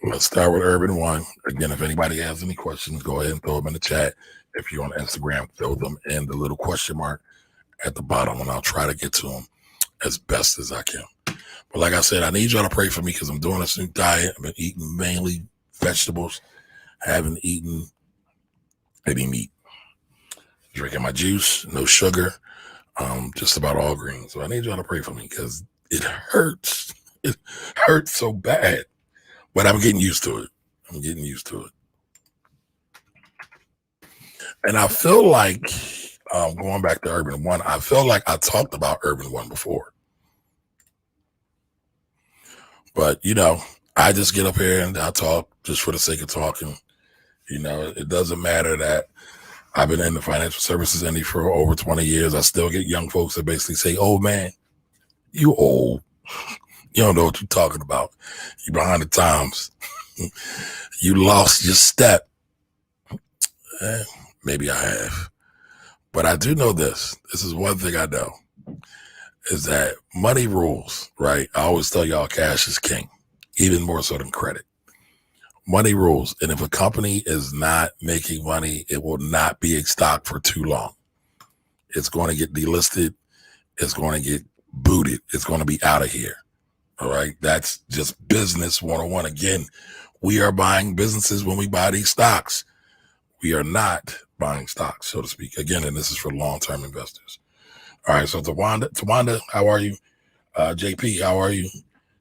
Let's start with Urban One. Again, if anybody has any questions, go ahead and throw them in the chat. If you're on Instagram, throw them in the little question mark at the bottom, and I'll try to get to them as best as I can. But like I said, I need y'all to pray for me because I'm doing this new diet. I've been eating mainly vegetables. I haven't eaten any meat. Drinking my juice, no sugar, just about all green. So I need y'all to pray for me because it hurts. It hurts so bad. But I'm getting used to it. And I feel like, going back to Urban One, I feel like I talked about Urban One before. But, I just get up here and I talk just for the sake of talking. It doesn't matter that I've been in the financial services industry for over 20 years. I still get young folks that basically say, oh, man, you old. You don't know what you're talking about. You're behind the times. You lost your step. Maybe I have. But I do know this. This is one thing I know, is that money rules, right? I always tell y'all cash is king, even more so than credit. Money rules. And if a company is not making money, it will not be a stock for too long. It's going to get delisted. It's going to get booted. It's going to be out of here. All right. That's just business 101. Again, we are buying businesses when we buy these stocks. We are not buying stocks, so to speak. Again, and this is for long-term investors. All right. So Tawanda, how are you? JP, how are you?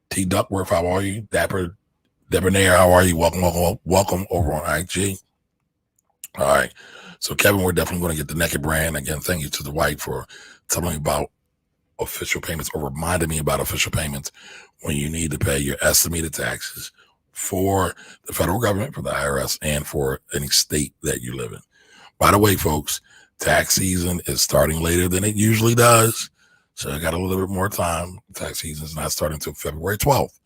T Duckworth, how are you? Dapper Debonair, how are you? Welcome over on IG. All right. So Kevin, we're definitely going to get the Naked Brand. Again, thank you to the White for telling me about official payments, or reminding me about official payments when you need to pay your estimated taxes for the federal government, for the IRS, and for any state that you live in. By the way, folks, tax season is starting later than it usually does. So I got a little bit more time. Tax season is not starting until February 12th.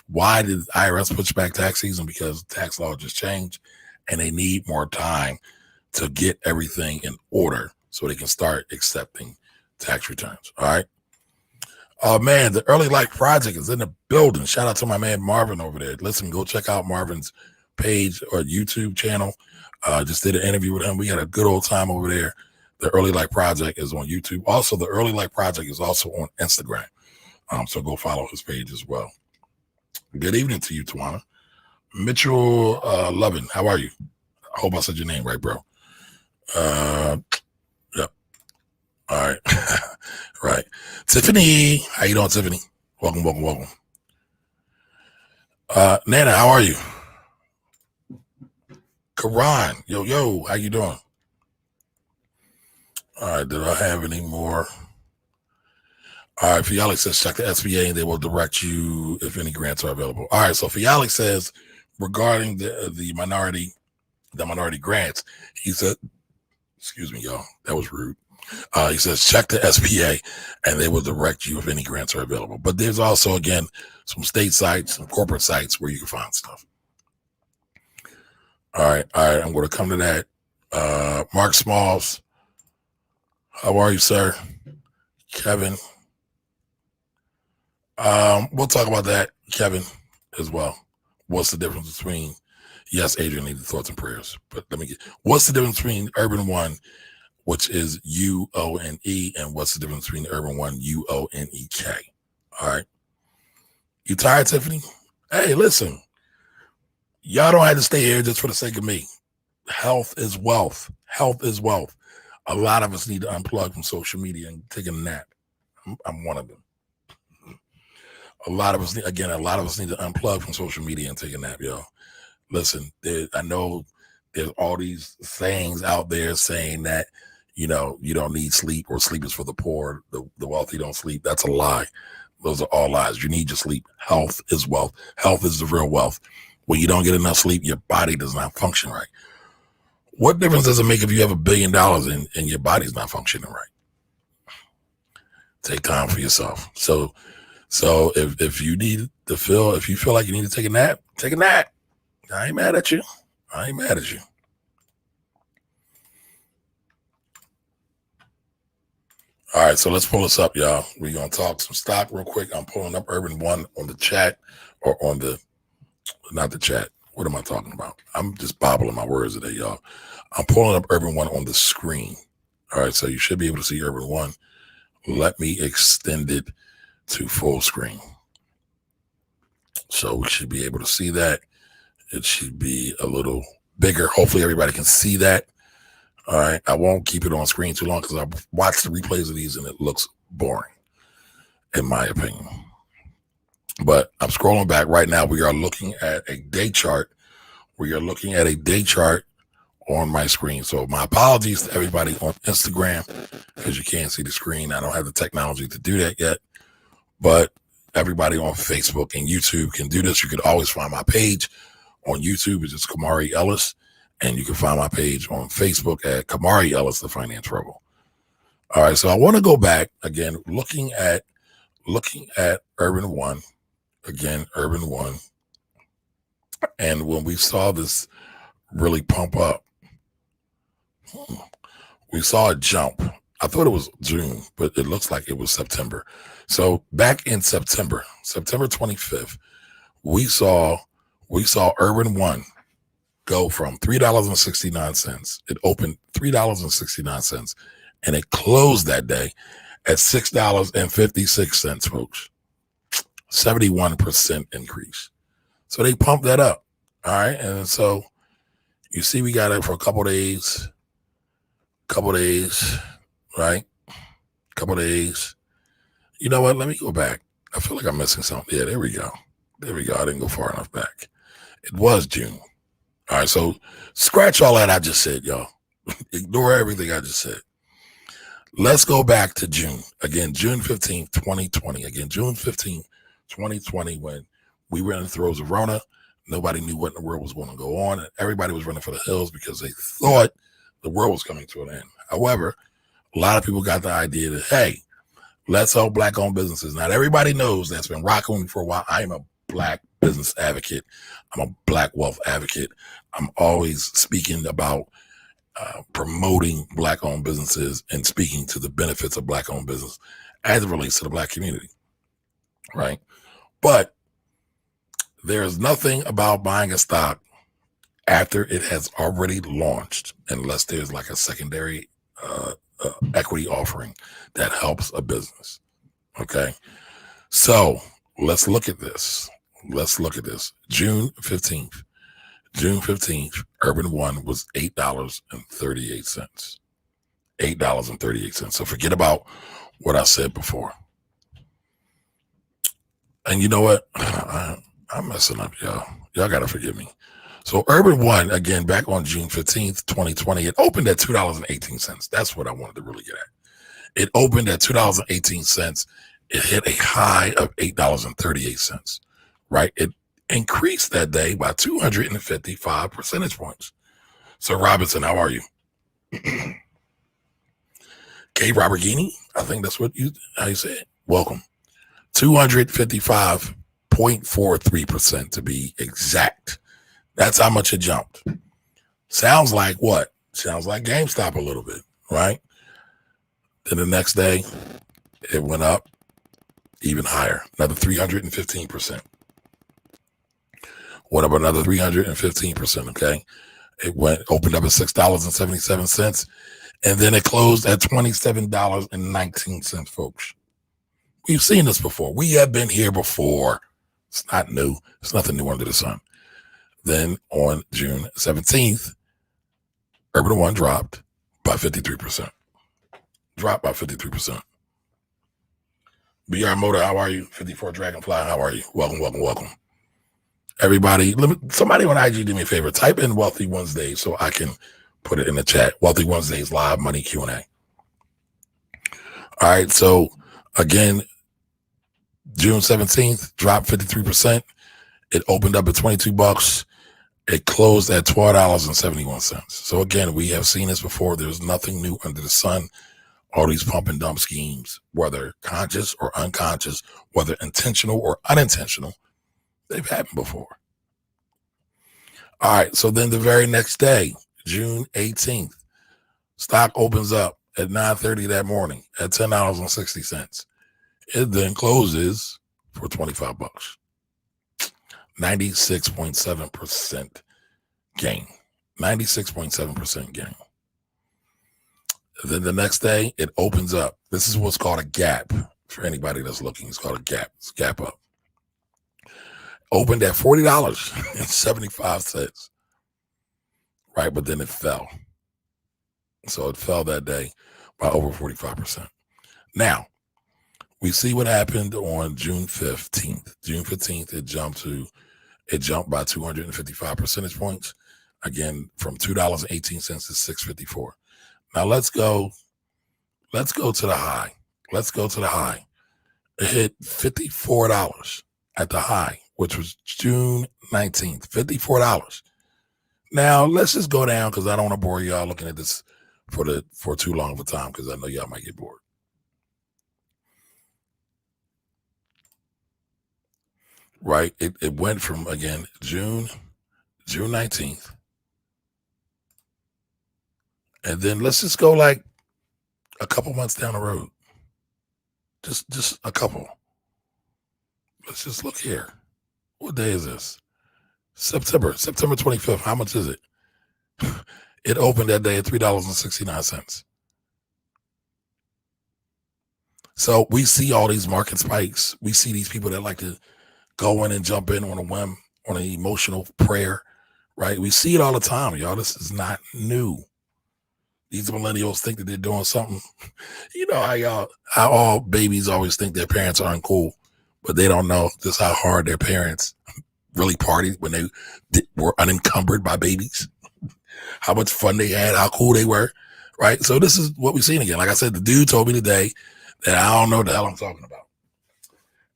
Why did IRS push back tax season? Because tax law just changed and they need more time to get everything in order so they can start accepting tax returns. All right. Oh man, the Early Life Project is in the building. Shout out to my man Marvin over there. Listen, go check out Marvin's page or YouTube channel. Just did an interview with him. We had a good old time over there. The Early Life Project is on YouTube. Also, the Early Life Project is also on Instagram. So go follow his page as well. Good evening to you, Tawana. Mitchell Lovin, how are you? I hope I said your name right, bro. Yep. All right. Right. Tiffany, how you doing, Tiffany? Welcome. Nana, how are you? Karan, yo, how you doing? All right, did I have any more All right, Fiali says check the SBA and they will direct you if any grants are available. All right, so Fiali says regarding the minority grants, he said, excuse me, y'all, that was rude. He says check the SBA and they will direct you if any grants are available. But there's also, again, some state sites, some corporate sites where you can find stuff. All right, I'm going to come to that. Mark Smalls, how are you, sir? Kevin. We'll talk about that, Kevin, as well. What's the difference between, yes, Adrian needed thoughts and prayers, but what's the difference between Urban One, which is UONE, and what's the difference between Urban One, UONEK? All right. You tired, Tiffany? Hey, listen, y'all don't have to stay here just for the sake of me. Health is wealth. Health is wealth. A lot of us need to unplug from social media and take a nap. I'm one of them. A lot of us need to unplug from social media and take a nap, y'all. Listen, I know there's all these sayings out there saying that, you don't need sleep, or sleep is for the poor. The wealthy don't sleep. That's a lie. Those are all lies. You need your sleep. Health is wealth. Health is the real wealth. When you don't get enough sleep, your body does not function right. What difference does it make if you have $1 billion and your body's not functioning right? Take time for yourself. So if you feel like you need to take a nap, take a nap. I ain't mad at you. All right, so let's pull this up, y'all. We're going to talk some stock real quick. I'm pulling up Urban One on the chat, or on not the chat. What am I talking about? I'm just bobbling my words today, y'all. I'm pulling up Urban One on the screen. All right, so you should be able to see Urban One. Let me extend it to full screen. So we should be able to see that. It should be a little bigger. Hopefully everybody can see that. All right. I won't keep it on screen too long because I've watched the replays of these and it looks boring, in my opinion. But I'm scrolling back right now. We are looking at a day chart. On my screen. So my apologies to everybody on Instagram because you can't see the screen. I don't have the technology to do that yet. But everybody on Facebook and YouTube can do this. You could always find my page on YouTube. It's just Kamari Ellis. And you can find my page on Facebook at Kamari Ellis, the Finance Rebel. All right. So I want to go back again, looking at Urban One. Again, Urban One. And when we saw this really pump up, we saw a jump. I thought it was June, but it looks like it was September. So back in September 25th, we saw Urban One go from $3.69. It opened $3.69, and it closed that day at $6.56, folks. 71% increase. So they pumped that up. All right. And so you see, we got it for a couple days, right? Couple days. You know what? Let me go back. I feel like I'm missing something. Yeah, there we go. I didn't go far enough back. It was June. All right. So scratch all that I just said, y'all. Ignore everything I just said. Let's go back to June. Again, June 15th, 2020. Again, June 15th, 2020, when we were in the throes of Rona. Nobody knew what in the world was going to go on. And everybody was running for the hills because they thought the world was coming to an end. However, a lot of people got the idea that, hey, let's help Black-owned businesses. Not everybody knows that's been rocking with me for a while. I am a Black business advocate. I'm a Black wealth advocate. I'm always speaking about promoting Black-owned businesses and speaking to the benefits of Black-owned business as it relates to the Black community, right? But there's nothing about buying a stock after it has already launched, unless there's like a secondary equity offering that helps a business. Okay. So let's look at this. June 15th, Urban One was $8.38. $8.38. So forget about what I said before. And you know what? I'm messing up, y'all. Y'all got to forgive me. So Urban One, again, back on June 15th, 2020, it opened at $2.18. That's what I wanted to really get at. It opened at $2.18, It hit a high of $8.38, right? It increased that day by 255 percentage points. So Robinson, how are you? K. Robertini, I think that's how you say it. Welcome. 255.43% to be exact. That's how much it jumped. Sounds like what? Sounds like GameStop a little bit, right? Then the next day, it went up even higher, another 315%. Went up another 315%, okay? It opened up at $6.77, and then it closed at $27.19, folks. We've seen this before. We have been here before. It's not new. It's nothing new under the sun. Then on June 17th, Urban One dropped by 53%. Dropped by 53%. BR Motor, how are you? 54 Dragonfly, how are you? Welcome, welcome, welcome. Everybody, somebody on IG do me a favor. Type in Wealthy Wednesdays so I can put it in the chat. Wealthy Wednesdays live money Q&A. All right, so again, June 17th, dropped 53%. It opened up at $22. It closed at $12.71. So again, we have seen this before. There's nothing new under the sun. All these pump and dump schemes, whether conscious or unconscious, whether intentional or unintentional, they've happened before. All right, so then the very next day, June 18th, stock opens up at 9:30 that morning at $10.60. It then closes for $25. 96.7% gain. 96.7% gain. Then the next day, it opens up. This is what's called a gap. For anybody that's looking, it's called a gap. It's a gap up. Opened at $40.75. Right, but then it fell. So it fell that day by over 45%. Now, we see what happened on June 15th. June 15th, it jumped by 255 percentage points. Again, from $2.18 to $6.54. Now let's go to the high. Let's go to the high. It hit $54 at the high, which was June 19th. $54. Now let's just go down because I don't want to bore y'all looking at this for too long of a time because I know y'all might get bored. Right? It went from, again, June 19th. And then let's just go like a couple months down the road. Just a couple. Let's just look here. What day is this? September 25th. How much is it? It opened that day at $3.69. So we see all these market spikes. We see these people that like to go in and jump in on a whim, on an emotional prayer, right? We see it all the time, y'all. This is not new. These millennials think that they're doing something. You know how all babies always think their parents aren't cool, but they don't know just how hard their parents really partied when they were unencumbered by babies, how much fun they had, how cool they were, right? So this is what we've seen again. Like I said, the dude told me today that I don't know what the hell I'm talking about.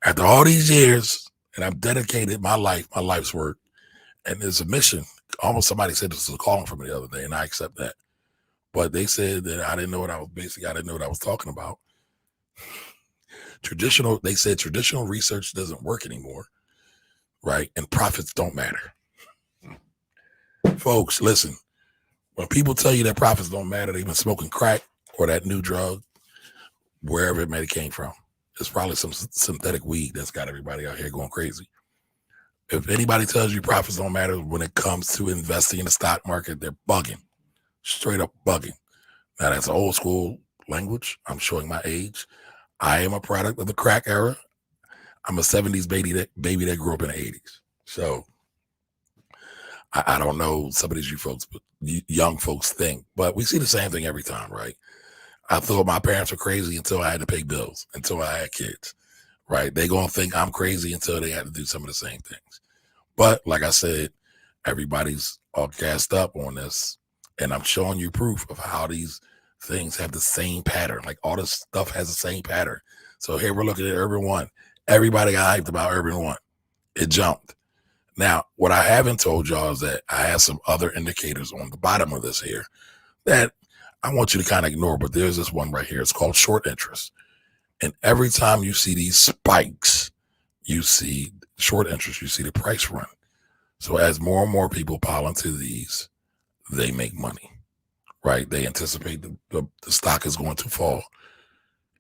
After all these years, and I've dedicated my life's work, and there's a mission. Almost somebody said this was a calling for me the other day, and I accept that. But they said that I didn't know what I was talking about. They said traditional research doesn't work anymore, right? And profits don't matter. Folks, listen, when people tell you that profits don't matter, they've been smoking crack or that new drug, wherever it may have came from. It's probably some synthetic weed that's got everybody out here going crazy. If anybody tells you profits don't matter when it comes to investing in the stock market, they're bugging. Straight up bugging. Now that's old school language. I'm showing my age. I am a product of the crack era. I'm a 70s baby that grew up in the 80s. So I don't know some of these young folks think, but we see the same thing every time, right? I thought my parents were crazy until I had to pay bills, until I had kids, right? They gonna think I'm crazy until they had to do some of the same things. But like I said, everybody's all gassed up on this. And I'm showing you proof of how these things have the same pattern. Like all this stuff has the same pattern. So here we're looking at Urban One. Everybody got hyped about Urban One. It jumped. Now, what I haven't told y'all is that I have some other indicators on the bottom of this here that I want you to kind of ignore, but there's this one right here. It's called short interest. And every time you see these spikes, you see short interest, you see the price run. So as more and more people pile into these, they make money, right? They anticipate the stock is going to fall.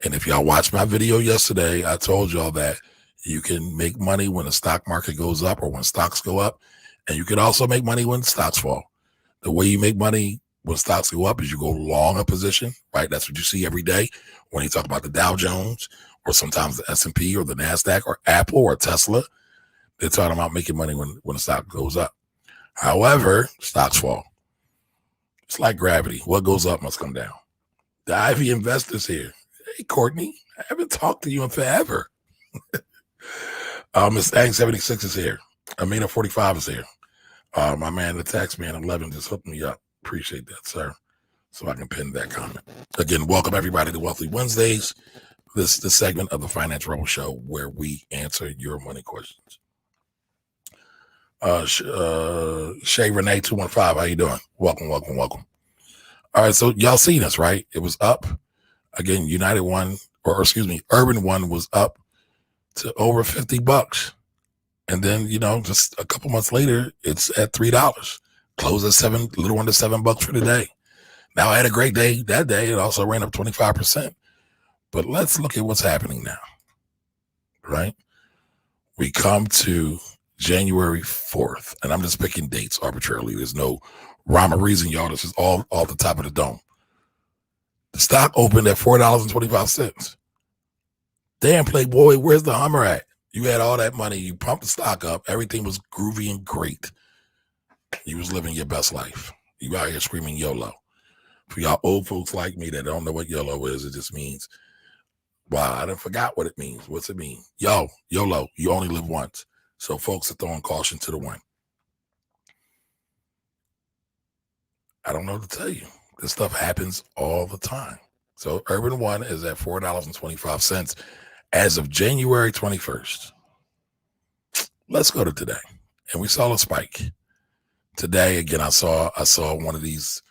And if y'all watched my video yesterday, I told y'all that you can make money when the stock market goes up or when stocks go up. And you can also make money when stocks fall. The way you make money when stocks go up is you go long a position, right? That's what you see every day when you talk about the Dow Jones or sometimes the S&P or the NASDAQ or Apple or Tesla. They're talking about making money when the stock goes up. However, stocks fall. It's like gravity. What goes up must come down. The Ivy investors here. Hey, Courtney, I haven't talked to you in forever. Miss Ang 76 is here. Amina 45 is here. My man, the tax man 11 just hooked me up. Appreciate that, sir. So I can pin that comment. Again, welcome everybody to Wealthy Wednesdays. This is the segment of the Finance Rebel Show where we answer your money questions. Shay Renee 215, how you doing? Welcome. All right, so y'all seen this, right? It was up. Again, Urban One was up to over $50. And then, just a couple months later, it's at $3. Closed at $7, a little under $7 for the day. Now I had a great day that day. It also ran up 25%. But let's look at what's happening now, right? We come to January 4th, and I'm just picking dates arbitrarily. There's no rhyme or reason, y'all. This is all the top of the dome. The stock opened at $4.25. Damn, Playboy, where's the Hummer at? You had all that money. You pumped the stock up. Everything was groovy and great. You was living your best life. You out here screaming YOLO. For y'all old folks like me that don't know what YOLO is, it just means, wow, I done forgot what it means. What's it mean? YOLO, you only live once. So folks are throwing caution to the wind. I don't know what to tell you. This stuff happens all the time. So Urban One is at $4.25 as of January 21st. Let's go to today. And we saw a spike. Today, again, I saw one of these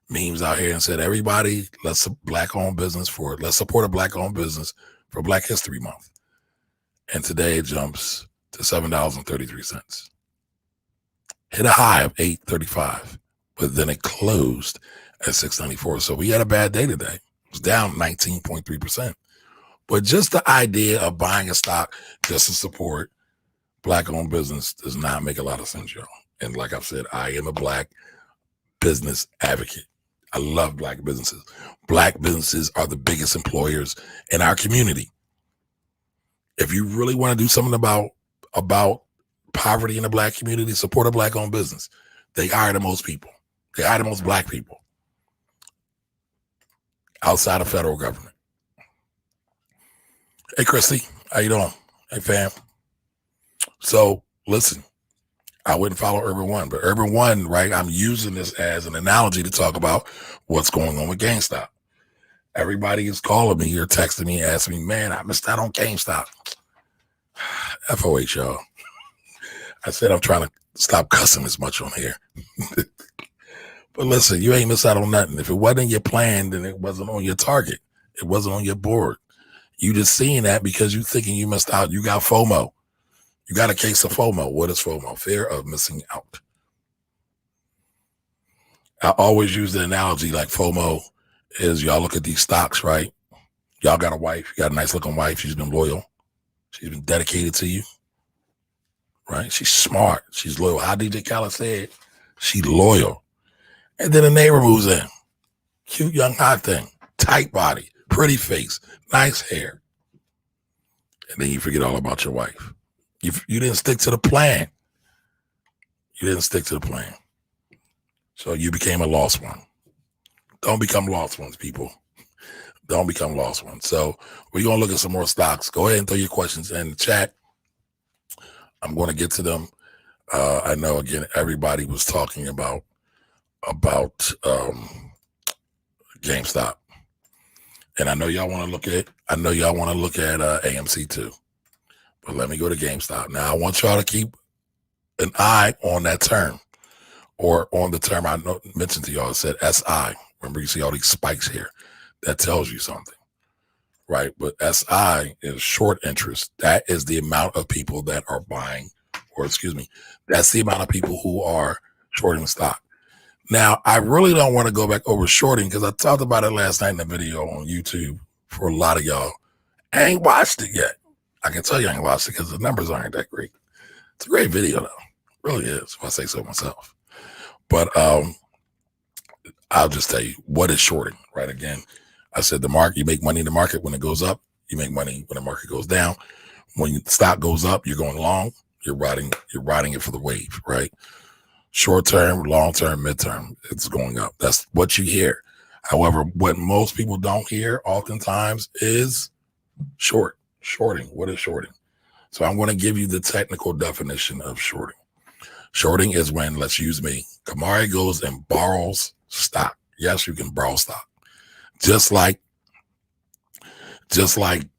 memes out here and said, everybody, let's support a black-owned business for Black History Month. And today it jumps to $7.33. Hit a high of $8.35, but then it closed at $6.94. So we had a bad day today. It was down 19.3%. But just the idea of buying a stock just to support black-owned business does not make a lot of sense, y'all. And like I've said, I am a black business advocate. I love black businesses. Black businesses are the biggest employers in our community. If you really want to do something about poverty in the black community, support a black-owned business. They hire the most people. They hire the most black people outside of federal government. Hey, Christy, how you doing? Hey, fam. So, listen, I wouldn't follow Urban One, but Urban One, right, I'm using this as an analogy to talk about what's going on with GameStop. Everybody is calling me or texting me, asking me, man, I missed out on GameStop. FOH, y'all. I said I'm trying to stop cussing as much on here. But listen, you ain't missed out on nothing. If it wasn't your plan, then it wasn't on your target. It wasn't on your board. You just seeing that because you thinking you missed out. You got FOMO. You got a case of FOMO. What is FOMO? Fear of missing out. I always use the analogy like FOMO is y'all look at these stocks, right? Y'all got a wife. You got a nice looking wife. She's been loyal. She's been dedicated to you, right? She's smart. She's loyal. How DJ Khaled said, she's loyal. And then a neighbor moves in. Cute young hot thing. Tight body. Pretty face. Nice hair. And then you forget all about your wife. You didn't stick to the plan. You didn't stick to the plan. So you became a lost one. Don't become lost ones, people. Don't become lost ones. So we're going to look at some more stocks. Go ahead and throw your questions in the chat. I'm going to get to them. I know, again, everybody was talking about GameStop. And I know y'all want to look at AMC too. But let me go to GameStop. Now I want y'all to keep an eye on that term, or on the term I mentioned to y'all. It said SI. Remember, you see all these spikes here. That tells you something, right? But SI is short interest. That is the amount of people that are buying, or excuse me, that's the amount of people who are shorting stock. Now, I really don't want to go back over shorting because I talked about it last night in the video on YouTube for a lot of y'all. I ain't watched it yet. I can tell you I ain't watched it because the numbers aren't that great. It's a great video though. It really is, if I say so myself. But I'll just tell you what is shorting, right? Again, I said the market, you make money in the market when it goes up. You make money when the market goes down. When the stock goes up, you're going long. You're riding it for the wave, right? Short term, long term, midterm, it's going up. That's what you hear. However, what most people don't hear oftentimes is shorting. What is shorting? So I'm going to give you the technical definition of shorting. Shorting is when, let's use me, Kamari goes and borrows stock. Yes, you can borrow stock. Just like,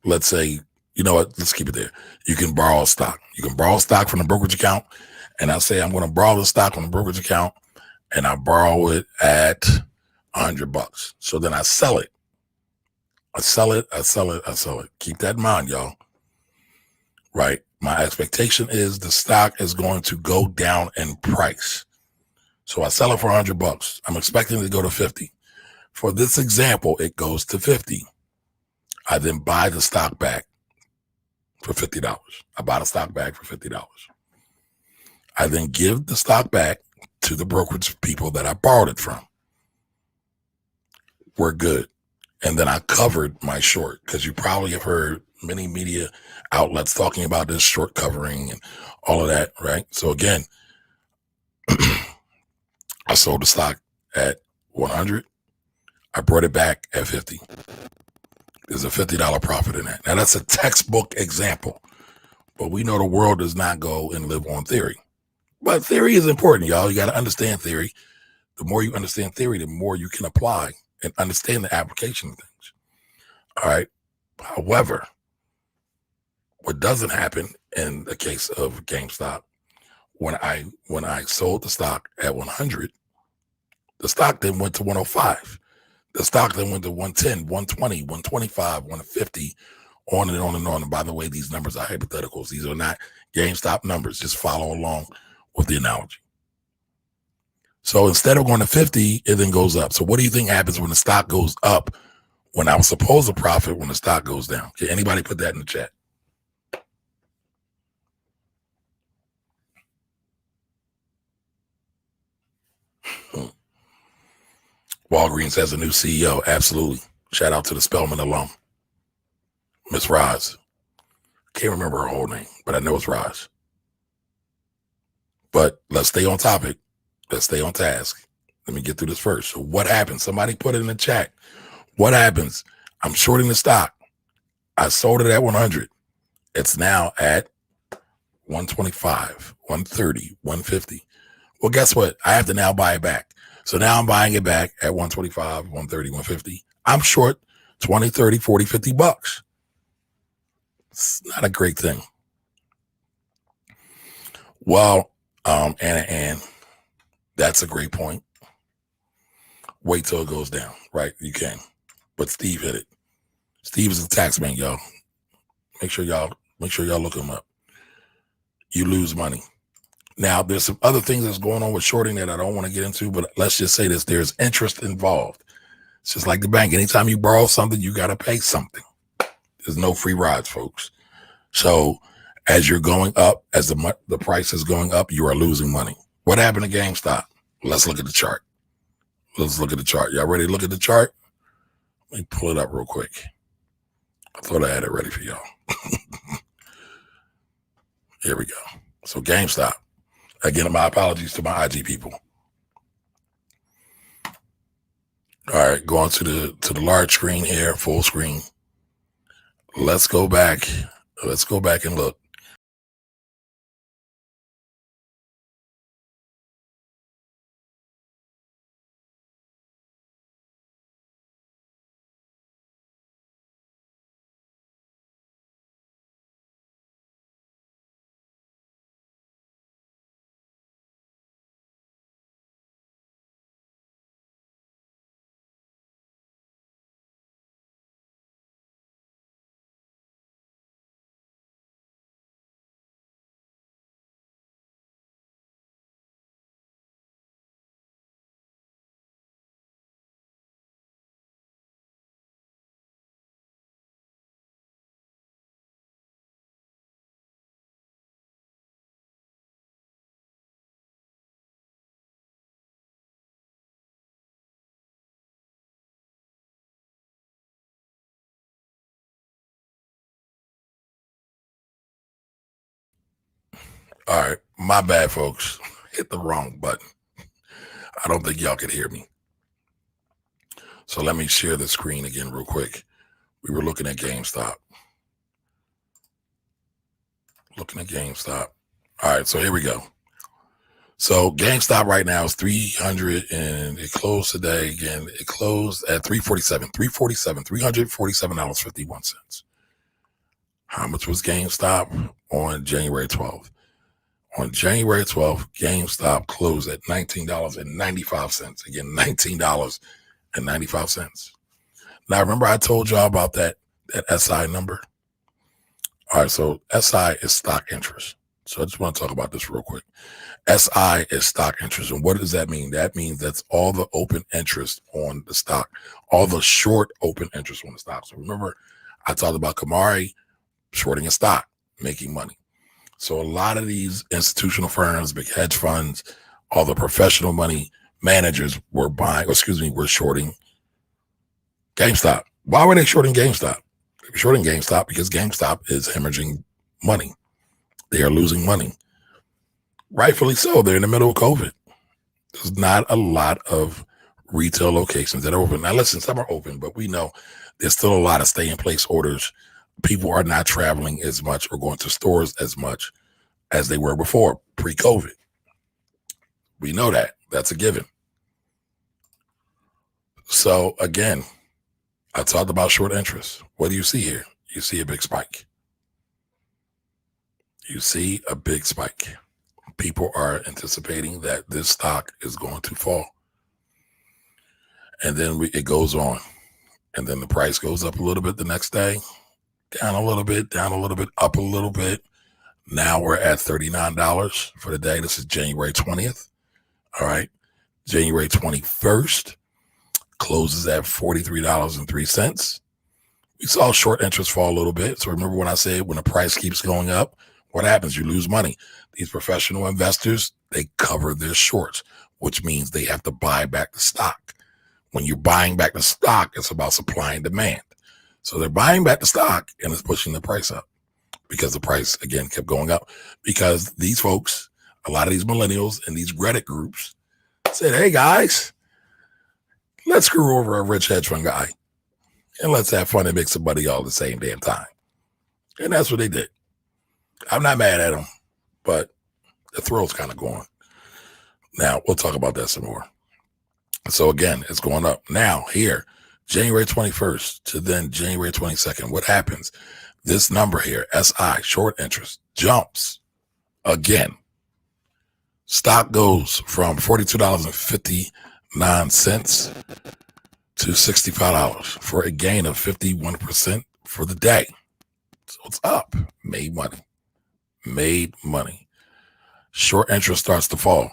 let's say, you know what, let's keep it there. You can borrow stock. You can borrow stock from the brokerage account. And I say, I'm going to borrow the stock from the brokerage account, and I borrow it at $100. So then I sell it. I sell it. Keep that in mind, y'all. Right? My expectation is the stock is going to go down in price. So I sell it for $100. I'm expecting it to go to 50. For this example, it goes to 50. I then buy the stock back for $50. I buy the stock back for $50. I then give the stock back to the brokerage people that I borrowed it from. We're good. And then I covered my short, because you probably have heard many media outlets talking about this short covering and all of that, right? So again, I sold the stock at 100. I brought it back at 50. There's a $50 profit in that. Now that's a textbook example, but we know the world does not go and live on theory. But theory is important, y'all. You got to understand theory. The more you understand theory, the more you can apply and understand the application of things. All right. However, what doesn't happen in the case of GameStop, when I sold the stock at 100, the stock then went to 105. The stock then went to 110, 120, 125, 150, on and on and on. And by the way, these numbers are hypotheticals. These are not GameStop numbers. Just follow along with the analogy. So instead of going to 50, it then goes up. So what do you think happens when the stock goes up, when I was supposed to profit when the stock goes down? Can anybody put that in the chat? Walgreens has a new CEO. Absolutely. Shout out to the Spelman alum, Miss Roz. Can't remember her whole name, but I know it's Roz. But let's stay on topic. Let's stay on task. Let me get through this first. So what happens? Somebody put it in the chat. What happens? I'm shorting the stock. I sold it at 100. It's now at 125, 130, 150. Well, guess what? I have to now buy it back. So now I'm buying it back at 125, 130, 150. I'm short 20, 30, 40, 50 bucks. It's not a great thing. Well, and that's a great point. Wait till it goes down, right? You can. But Steve hit it. Steve is a tax man, y'all. Make sure y'all look him up. You lose money. Now, there's some other things that's going on with shorting that I don't want to get into, but let's just say this. There's interest involved. It's just like the bank. Anytime you borrow something, you got to pay something. There's no free rides, folks. So as you're going up, as the price is going up, you are losing money. What happened to GameStop? Let's look at the chart. Y'all ready to look at the chart? Let me pull it up real quick. I thought I had it ready for y'all. Here we go. So GameStop. Again, my apologies to my IG people. All right, going to the large screen here, full screen. Let's go back. Let's go back and look. All right, my bad, folks. Hit the wrong button. I don't think y'all could hear me. So let me share the screen again real quick. We were looking at GameStop. All right, so here we go. So GameStop right now is 300 and it closed today. Again, it closed at $347.51. How much was GameStop on January 12th? On January 12th, GameStop closed at $19.95. Again, $19.95. Now, remember I told y'all about that SI number? All right, so SI is stock interest. So I just want to talk about this real quick. SI is stock interest. And what does that mean? That means that's all the open interest on the stock, all the short open interest on the stock. So remember, I talked about Kamari shorting a stock, making money. So a lot of these institutional firms, big hedge funds, all the professional money managers were shorting GameStop. Why were they shorting GameStop? They were shorting GameStop because GameStop is hemorrhaging money. They are losing money. Rightfully so. They're in the middle of COVID. There's not a lot of retail locations that are open. Now, listen, some are open, but we know there's still a lot of stay-in-place orders. People are not traveling as much or going to stores as much as they were before, pre-COVID. We know that. That's a given. So, again, I talked about short interest. What do you see here? You see a big spike. People are anticipating that this stock is going to fall. And then it goes on. And then the price goes up a little bit the next day, down a little bit, up a little bit. Now we're at $39 for the day. This is January 20th. All right. January 21st closes at $43.03. We saw short interest fall a little bit. So remember when I said when the price keeps going up, what happens? You lose money. These professional investors, they cover their shorts, which means they have to buy back the stock. When you're buying back the stock, it's about supply and demand. So they're buying back the stock and it's pushing the price up because the price, again, kept going up because these folks, a lot of these millennials and these Reddit groups said, hey, guys, let's screw over a rich hedge fund guy and let's have fun and make some money all at the same damn time. And that's what they did. I'm not mad at them, but the thrill's kind of gone. Now, we'll talk about that some more. So again, it's going up. Now, here, January 21st to then January 22nd, what happens? This number here, SI, short interest, jumps again. Stock goes from $42.59 to $65 for a gain of 51% for the day. So it's up. Made money. Short interest starts to fall.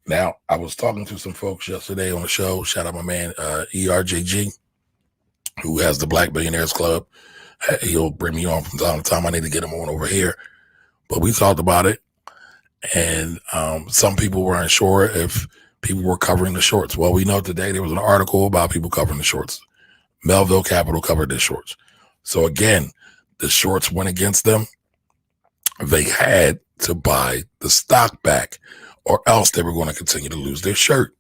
Now, I was talking to some folks yesterday on the show. Shout out my man, ERJG, who has the Black Billionaires Club. He'll bring me on from time to time. I need to get him on over here. But we talked about it. And some people were unsure if people were covering the shorts. Well, we know today there was an article about people covering the shorts. Melville Capital covered their shorts. So again, the shorts went against them. They had to buy the stock back or else they were going to continue to lose their shirt.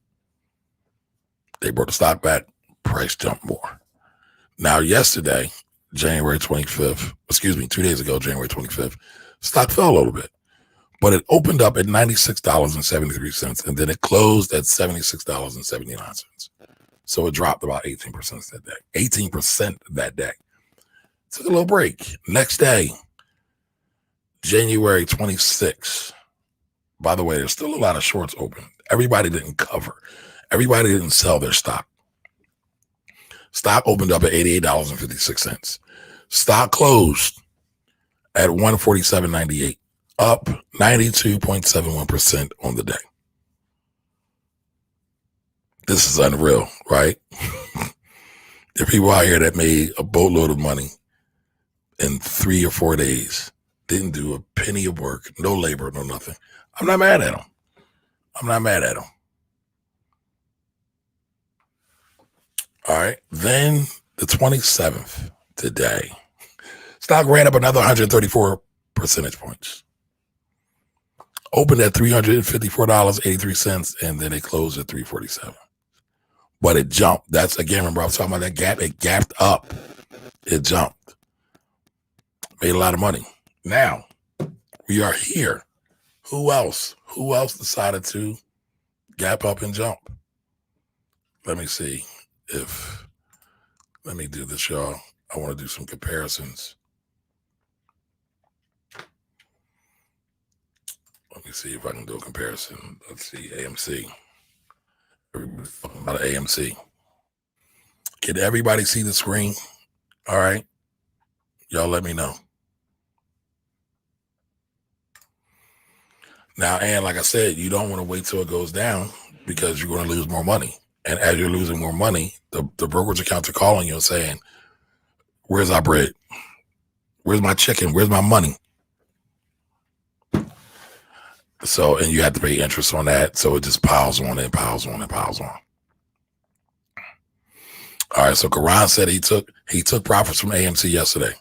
They brought the stock back, price jumped more. Now, yesterday, January 25th, 2 days ago, January 25th, stock fell a little bit, but it opened up at $96.73 and then it closed at $76.79. So it dropped about 18% that day. 18% that day. Took a little break. Next day, January 26th. By the way, there's still a lot of shorts open. Everybody didn't cover. Everybody didn't sell their stock. Stock opened up at $88.56. Stock closed at $147.98, up 92.71% on the day. This is unreal, right? There are people out here that made a boatload of money in 3 or 4 days. Didn't do a penny of work, no labor, no nothing. I'm not mad at them. All right. Then the 27th today, stock ran up another 134 percentage points. Opened at $354.83, and then it closed at $347. But it jumped. That's again, remember I was talking about that gap. It gapped up. It jumped. Made a lot of money. Now we are here. Who else? Who else decided to gap up and jump? Let me see if. Let me do this, y'all. I want to do some comparisons. Let me see if I can do a comparison. Let's see, AMC. Everybody's talking about AMC. Can everybody see the screen? All right. Y'all let me know. Now, and like I said, you don't want to wait till it goes down because you're going to lose more money. And as you're losing more money, the brokerage accounts are calling you and saying, where's our bread? Where's my chicken? Where's my money? So, and you have to pay interest on that. So it just piles on and piles on and piles on. All right. So Karan said he took profits from AMC yesterday,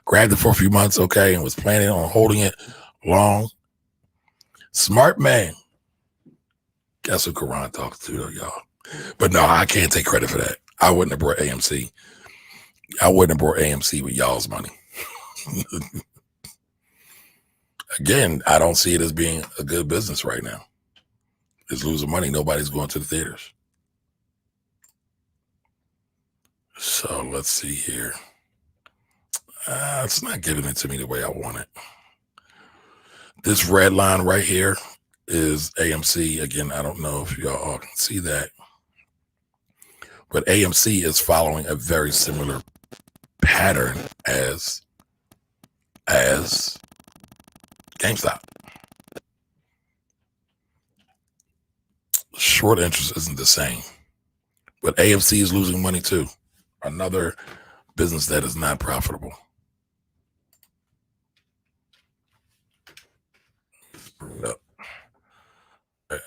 grabbed it for a few months. Okay. And was planning on holding it long. Smart man. Guess who Karan talks to, though, y'all. But no, I can't take credit for that. I wouldn't have brought AMC. I wouldn't have brought AMC with y'all's money. Again, I don't see it as being a good business right now. It's losing money. Nobody's going to the theaters. So let's see here. It's not giving it to me the way I want it. This red line right here is AMC. Again, I don't know if y'all all can see that. But AMC is following a very similar pattern as GameStop. Short interest isn't the same. But AMC is losing money too. Another business that is not profitable.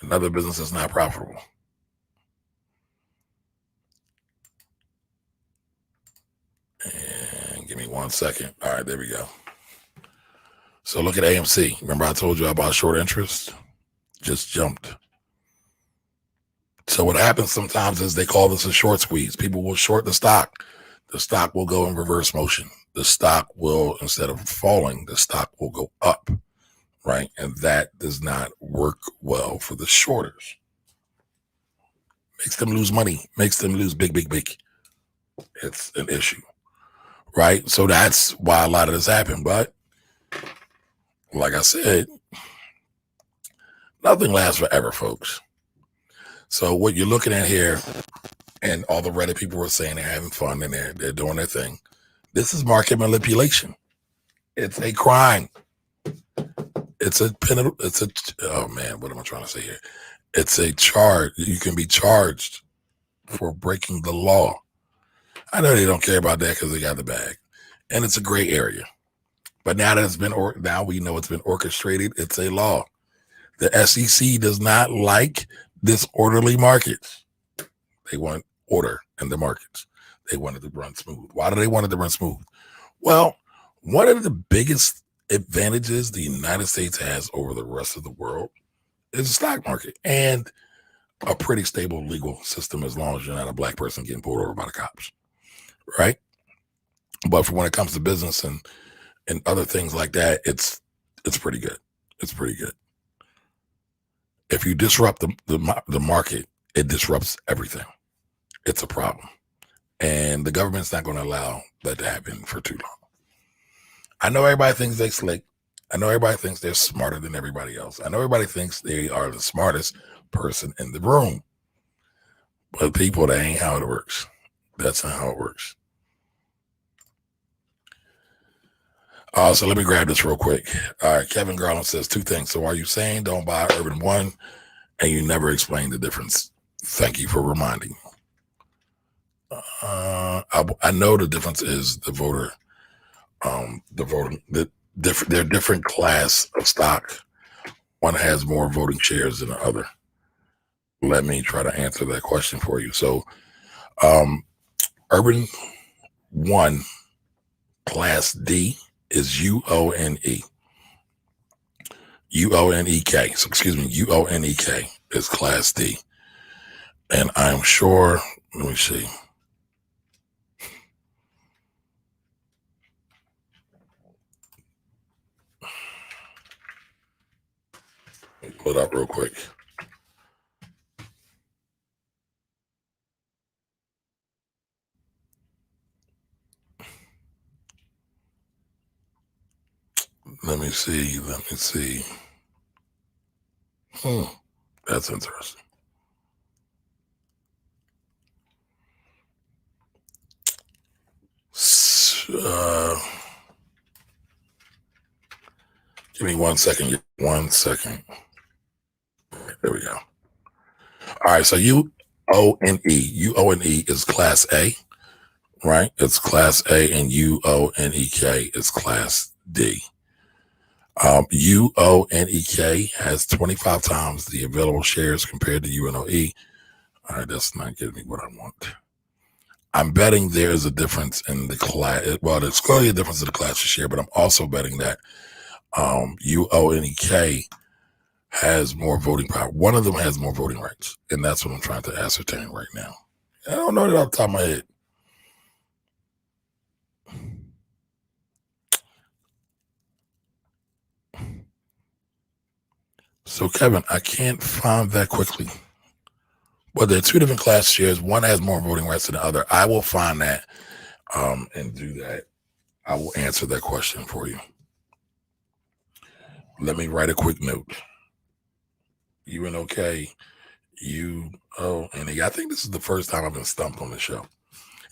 Another business that's not profitable. And give me 1 second. All right, there we go. So look at AMC. Remember I told you about short interest? Just jumped. So what happens sometimes is they call this a short squeeze. People will short the stock. The stock will go in reverse motion. The stock will, instead of falling, the stock will go up, right? And that does not work well for the shorters. Makes them lose money. Makes them lose big. It's an issue, right? So that's why a lot of this happened. But like I said, nothing lasts forever, folks. So what you're looking at here, and all the Reddit people were saying they're having fun and they're doing their thing. This is market manipulation. It's a crime. Oh man, what am I trying to say here? It's a charge. You can be charged for breaking the law. I know they don't care about that because they got the bag, and it's a gray area. But now that now we know it's been orchestrated. It's a law. The SEC does not like disorderly markets. They want order in the markets. They want it to run smooth. Why do they want it to run smooth? Well, one of the biggest advantages the United States has over the rest of the world is the stock market and a pretty stable legal system, as long as you're not a black person getting pulled over by the cops, right? But for when it comes to business and other things like that, it's pretty good. It's pretty good. If you disrupt the market, it disrupts everything. It's a problem. And the government's not going to allow that to happen for too long. I know everybody thinks they slick. I know everybody thinks they're smarter than everybody else. I know everybody thinks they are the smartest person in the room. But people, that ain't how it works. That's not how it works. So let me grab this real quick. All right, Kevin Garland says 2 things. So are you saying don't buy Urban One, and you never explained the difference? Thank you for reminding me. I know the difference is the voter. They're different class of stock. One has more voting shares than the other. Let me try to answer that question for you. So, Urban One Class D is UONE. UONEK. So excuse me, UONEK is Class D. And I'm sure, let me see. Let me pull it up real quick. Let me see. That's interesting. Give me 1 second. 1 second. There we go. All right. So UONE is Class A, right? It's Class A, and UONEK is Class D. UONEK has 25 times the available shares compared to UNOE. All right, that's not getting me what I want. I'm betting there's a difference in the class. Well, there's clearly a difference in the class of share, but I'm also betting that UONEK has more voting power. One of them has more voting rights, and that's what I'm trying to ascertain right now. I don't know that off the top of my head. So, Kevin, I can't find that quickly. But there are two different class shares. One has more voting rights than the other. I will find that and do that. I will answer that question for you. Let me write a quick note. UNOK, UONE. I think this is the first time I've been stumped on the show.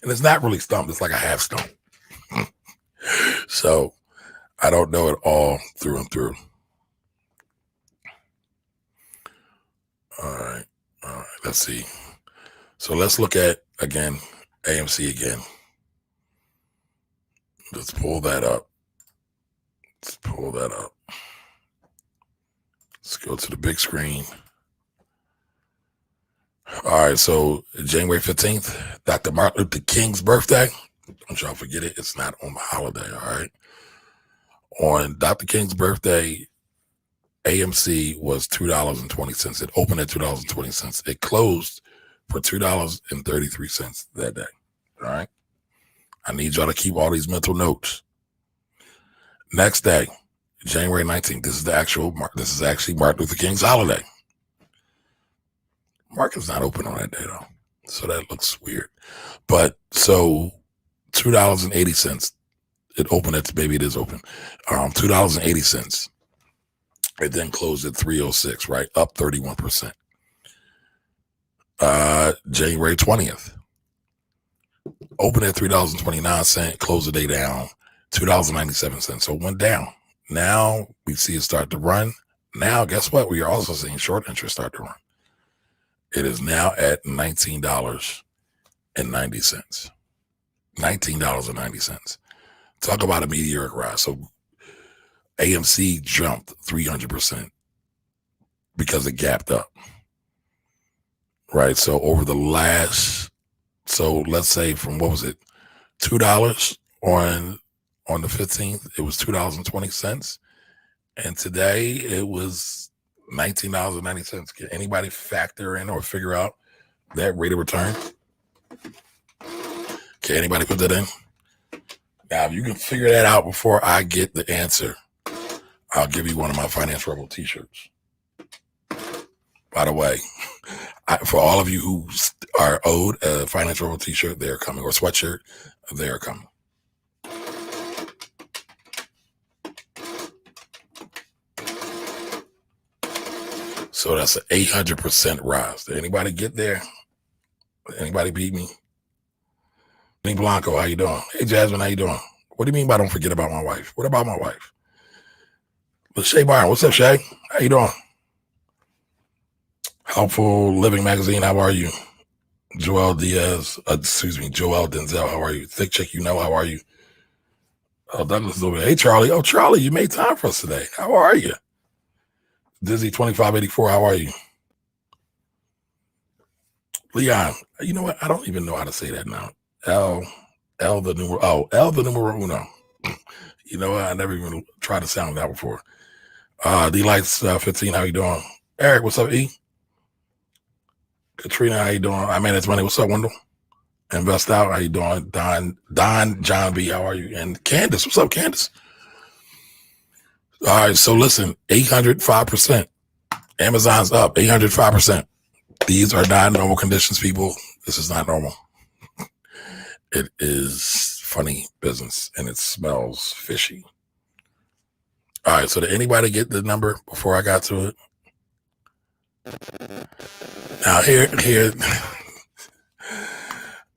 And it's not really stumped. It's like a half stump. So I don't know it all through and through. All right. Let's see. So let's look at, again, AMC again. Let's pull that up. Let's go to the big screen. All right. So January 15th, Dr. Martin Luther King's birthday. Don't y'all forget it. It's not on the holiday. All right. On Dr. King's birthday, AMC was $2.20. It opened at $2.20. It closed for $2.33 that day. All right. I need y'all to keep all these mental notes. Next day, January 19th. This is actually Martin Luther King's holiday. Market's not open on that day though. So that looks weird. But so $2.80. It opened at, maybe it is open. $2.80. It then closed at $3.06, right? Up 31%. January 20th. Opened at $3.29, closed the day down, $2.97. So it went down. Now we see it start to run. Now, guess what? We are also seeing short interest start to run. It is now at $19.90. $19.90. Talk about a meteoric rise. So AMC jumped 300% because it gapped up. Right. So over the last, so let's say from, what was it, $2 on the 15th, it was $2.20. And today it was $19.90. Can anybody factor in or figure out that rate of return? Can anybody put that in? Now, if you can figure that out before I get the answer, I'll give you one of my Finance Rebel t-shirts. By the way, for all of you who are owed a Finance Rebel t-shirt, they're coming, or sweatshirt, they're coming. So that's an 800% rise. Did anybody get there? Anybody beat me? Benny Blanco, how you doing? Hey, Jasmine, how you doing? What do you mean by don't forget about my wife? What about my wife? But Shay Byron, what's up, Shay? How you doing? Helpful Living Magazine, how are you? Joel Denzel, how are you? Thick Chick, how are you? Oh, Douglas is over there. Hey, Charlie. Oh, Charlie, you made time for us today. How are you? Dizzy 2584, how are you? Leon, you know what? I don't even know how to say that now. L the numero uno. You know what? I never even tried to sound that before. D-Lights 15, how you doing? Eric, what's up, E? Katrina, how you doing? I manage money. What's up, Wendell? Invest out, how you doing? Don, John B, how are you? And Candace, what's up, Candace? All right, so listen, 805%. Amazon's up 805%. These are not normal conditions, people. This is not normal. It is funny business, and it smells fishy. All right, so did anybody get the number before I got to it? Now here.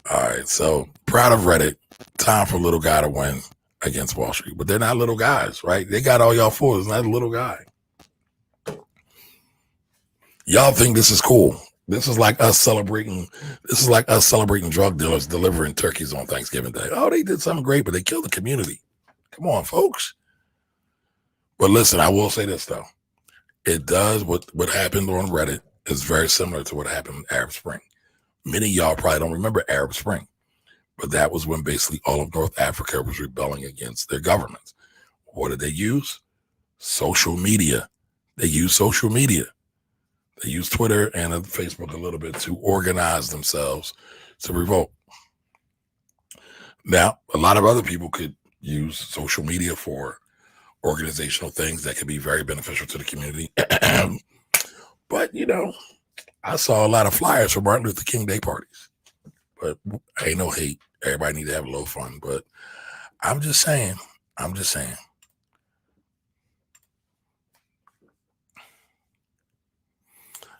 All right, so proud of Reddit. Time for little guy to win against Wall Street, but they're not little guys, right? They got all y'all for. It's not a little guy. Y'all think this is cool. This is like us celebrating. This is like us celebrating drug dealers delivering turkeys on Thanksgiving Day. Oh, they did something great, but they killed the community. Come on, folks. But listen, I will say this though. It does what happened on Reddit is very similar to what happened in Arab Spring. Many of y'all probably don't remember Arab Spring, but that was when basically all of North Africa was rebelling against their governments. What did they use? Social media. They used social media. They used Twitter and Facebook a little bit to organize themselves to revolt. Now, a lot of other people could use social media for organizational things that could be very beneficial to the community. But, you know, I saw a lot of flyers for Martin Luther King Day parties. But ain't no hate. Everybody need to have a little fun. But I'm just saying. All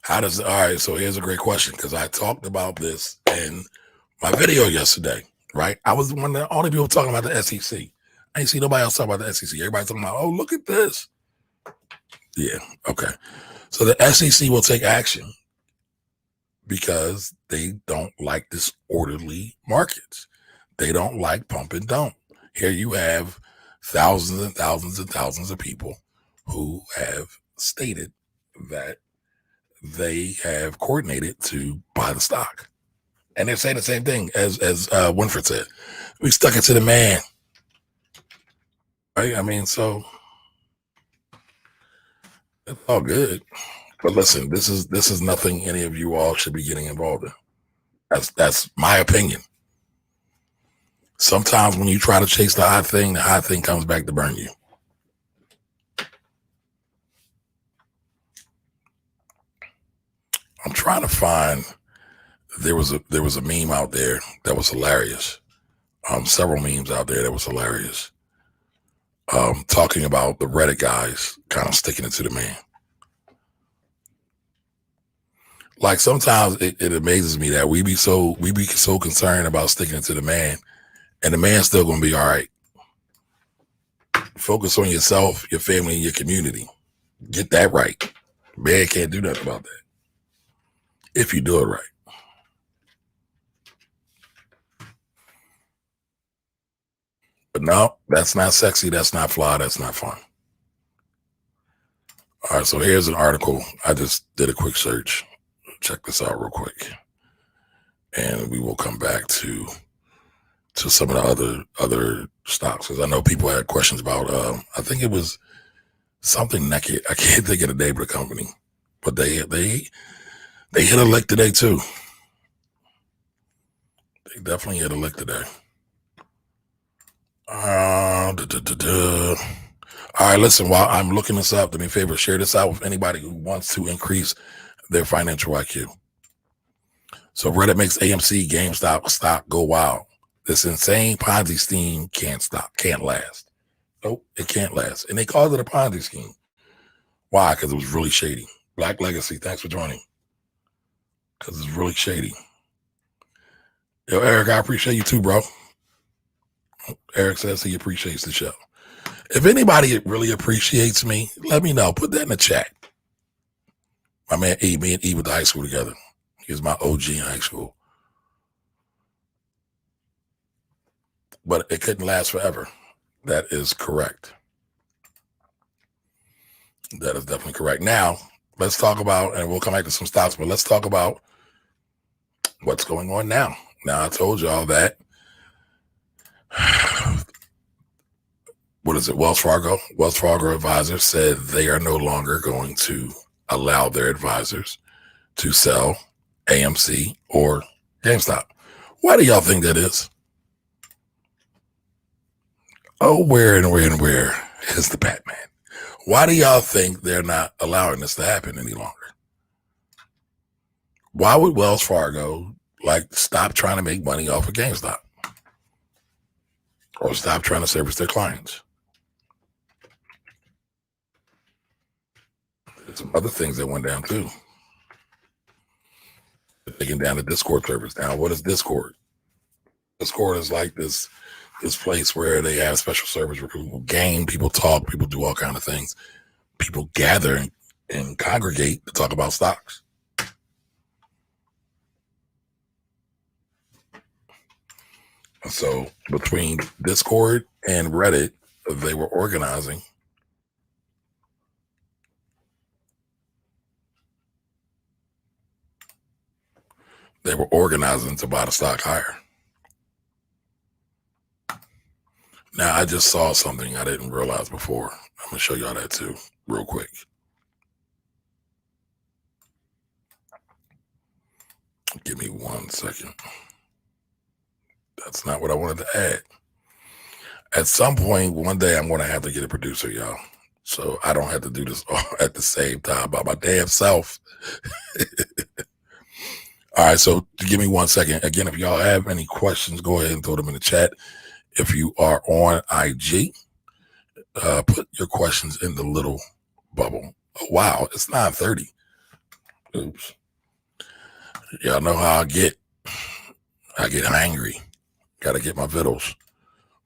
right, so here's a great question, because I talked about this in my video yesterday, right? I was one of the only people talking about the SEC. I ain't see nobody else talking about the SEC. Everybody talking about, oh, look at this. Yeah, okay. So the SEC will take action because they don't like disorderly markets. They don't like pump and dump. Here you have thousands and thousands and thousands of people who have stated that they have coordinated to buy the stock. And they're saying the same thing as Winfred said. We stuck it to the man. Right? I mean, so it's all good. But listen, this is nothing any of you all should be getting involved in. That's my opinion. Sometimes when you try to chase the hot thing comes back to burn you. I'm trying to find. There was a meme out there that was hilarious. Several memes out there that was hilarious. Talking about the Reddit guys kind of sticking it to the man. Like sometimes it amazes me that we be so concerned about sticking it to the man, and the man's still gonna be all right. Focus on yourself, your family, and your community. Get that right. Man can't do nothing about that if you do it right. But no, that's not sexy. That's not fly. That's not fun. All right, so here's an article. I just did a quick search. Check this out real quick, and we will come back to some of the other stocks, because I know people had questions about. I think it was something naked. I can't think of the name of the company, but they hit a lick today too. They definitely hit a lick today. All right, listen, while I'm looking this up, do me a favor, share this out with anybody who wants to increase their financial IQ. So Reddit makes AMC GameStop stock go wild. This insane Ponzi scheme can't last. Nope, it can't last. And they called it a Ponzi scheme. Why? Because it was really shady. Black Legacy, thanks for joining. Because it's really shady. Yo, Eric, I appreciate you too, bro. Eric says he appreciates the show. If anybody really appreciates me, let me know. Put that in the chat. My man E, me and E went to high school together. He was my OG in high school. But it couldn't last forever. That is correct. That is definitely correct. Now, let's talk about, and we'll come back to some stocks, but let's talk about what's going on now. Now, I told y'all that what is it? Wells Fargo. Wells Fargo advisors said they are no longer going to allow their advisors to sell AMC or GameStop. Why do y'all think that is? Oh, where is the Batman? Why do y'all think they're not allowing this to happen any longer? Why would Wells Fargo stop trying to make money off of GameStop? Or stop trying to service their clients? There's some other things that went down too. They're taking down the Discord servers. Now, what is Discord? Discord is like this place where they have special servers where people game, people talk, people do all kinds of things. People gather and congregate to talk about stocks. So between Discord and Reddit, they were organizing. They were organizing to buy the stock higher. Now, I just saw something I didn't realize before. I'm going to show y'all that too, real quick. Give me 1 second. That's not what I wanted to add. At some point, one day, I'm going to have to get a producer, y'all. So I don't have to do this all at the same time by my damn self. All right, so give me 1 second. Again, if y'all have any questions, go ahead and throw them in the chat. If you are on IG, put your questions in the little bubble. Oh, wow, it's 9:30. Oops. Y'all know how I get. I get angry. Got to get my vittles.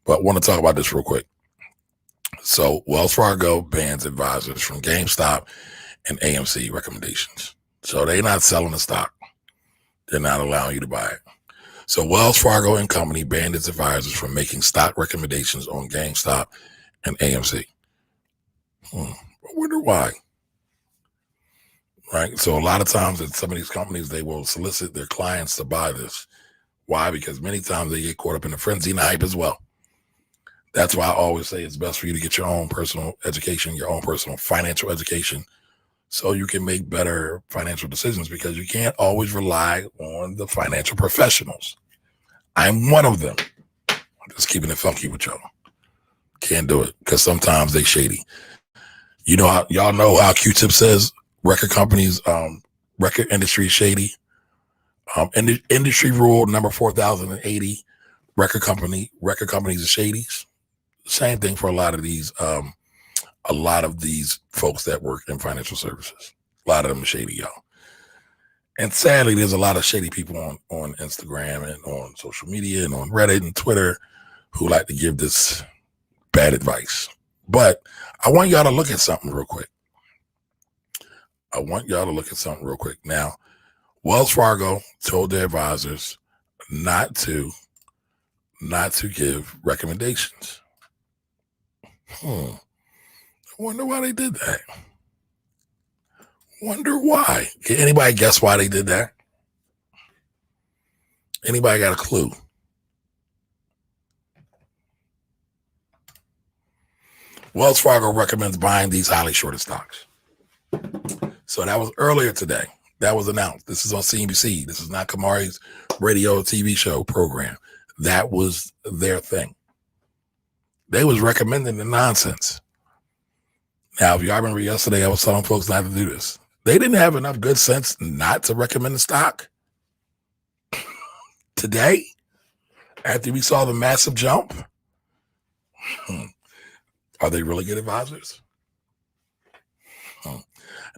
But I want to talk about this real quick. So Wells Fargo bans advisors from GameStop and AMC recommendations. So they're not selling the stock. They're not allowing you to buy it. So Wells Fargo and Company banned its advisors from making stock recommendations on GameStop and AMC. I wonder why. Right? So a lot of times at some of these companies, they will solicit their clients to buy this. Why? Because many times they get caught up in the frenzy and the hype as well. That's why I always say it's best for you to get your own personal education, your own personal financial education, so you can make better financial decisions, because you can't always rely on the financial professionals. I'm one of them. I'm just keeping it funky with y'all. Can't do it because sometimes they shady. You know how y'all know how Q-Tip says record companies, record industry shady. Industry rule number 4080, record companies are shadies. Same thing for a lot of these folks that work in financial services. A lot of them are shady, y'all. And sadly, there's a lot of shady people on Instagram and on social media and on Reddit and Twitter who like to give this bad advice. But I want y'all to look at something real quick. Now, Wells Fargo told their advisors not to give recommendations. I wonder why they did that. Wonder why. Can anybody guess why they did that? Anybody got a clue? Wells Fargo recommends buying these highly shorted stocks. So that was earlier today. That was announced. This is on CNBC. This is not Kamari's radio TV show program. That was their thing. They was recommending the nonsense. Now, if y'all remember yesterday, I was telling folks not to do this. They didn't have enough good sense not to recommend the stock. Today, after we saw the massive jump, are they really good advisors?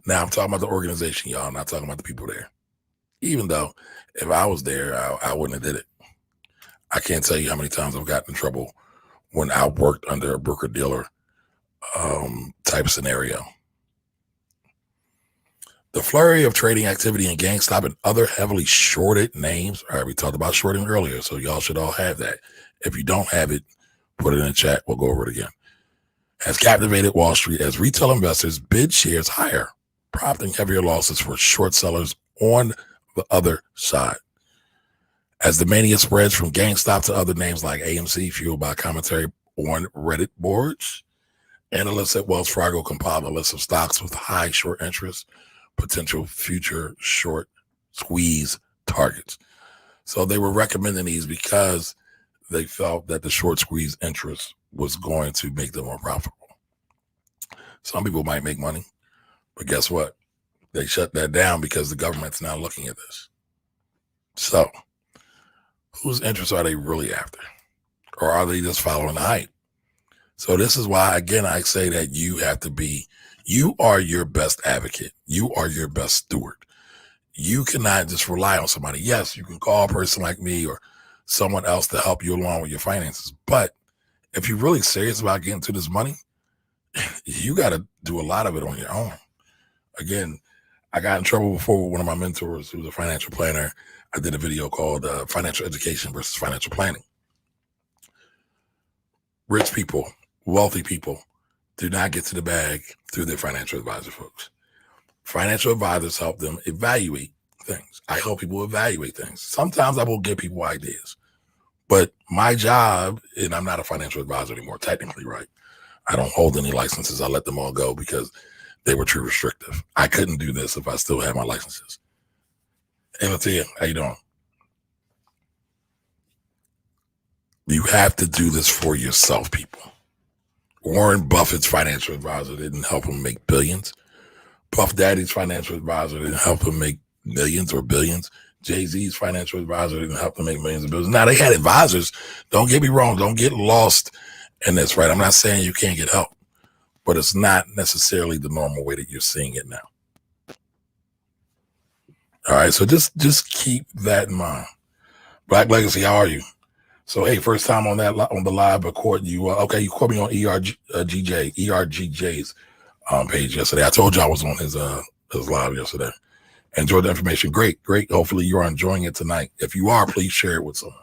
Now, I'm talking about the organization, y'all. I'm not talking about the people there. Even though if I was there, I wouldn't have did it. I can't tell you how many times I've gotten in trouble when I worked under a broker-dealer type scenario. The flurry of trading activity in GameStop and other heavily shorted names. All right, we talked about shorting earlier, so y'all should all have that. If you don't have it, put it in the chat. We'll go over it again. Has captivated Wall Street as retail investors bid shares higher, prompting heavier losses for short sellers on the other side. As the mania spreads from GameStop to other names like AMC, fueled by commentary on Reddit boards. Analysts at Wells Fargo compiled a list of stocks with high short interest, potential future short squeeze targets. So they were recommending these because they felt that the short squeeze interest was going to make them more profitable. Some people might make money, but guess what? They shut that down because the government's now looking at this. So whose interest are they really after? Or are they just following the hype? So this is why, again, I say that you are your best advocate. You are your best steward. You cannot just rely on somebody. Yes, you can call a person like me or someone else to help you along with your finances. But if you're really serious about getting to this money, you got to do a lot of it on your own. Again, I got in trouble before with one of my mentors who's a financial planner. I did a video called Financial Education versus Financial Planning. Rich people, wealthy people do not get to the bag through their financial advisor, folks. Financial advisors help them evaluate things. I help people evaluate things. Sometimes I will give people ideas. But my job, and I'm not a financial advisor anymore, technically, right? I don't hold any licenses. I let them all go because they were too restrictive. I couldn't do this if I still had my licenses. And let's see, how you doing? You have to do this for yourself, people. Warren Buffett's financial advisor didn't help him make billions. Puff Daddy's financial advisor didn't help him make millions or billions. Jay-Z's financial advisor didn't help him make millions of billions. Now, they had advisors. Don't get me wrong. Don't get lost in this, right? I'm not saying you can't get help, but it's not necessarily the normal way that you're seeing it now. All right, so just keep that in mind. Black Legacy, how are you? So, hey, first time on the live recording you. Okay, you called me on ERGJ's page yesterday. I told you I was on his live yesterday. Enjoyed the information. Great. Hopefully you're enjoying it tonight. If you are, please share it with someone.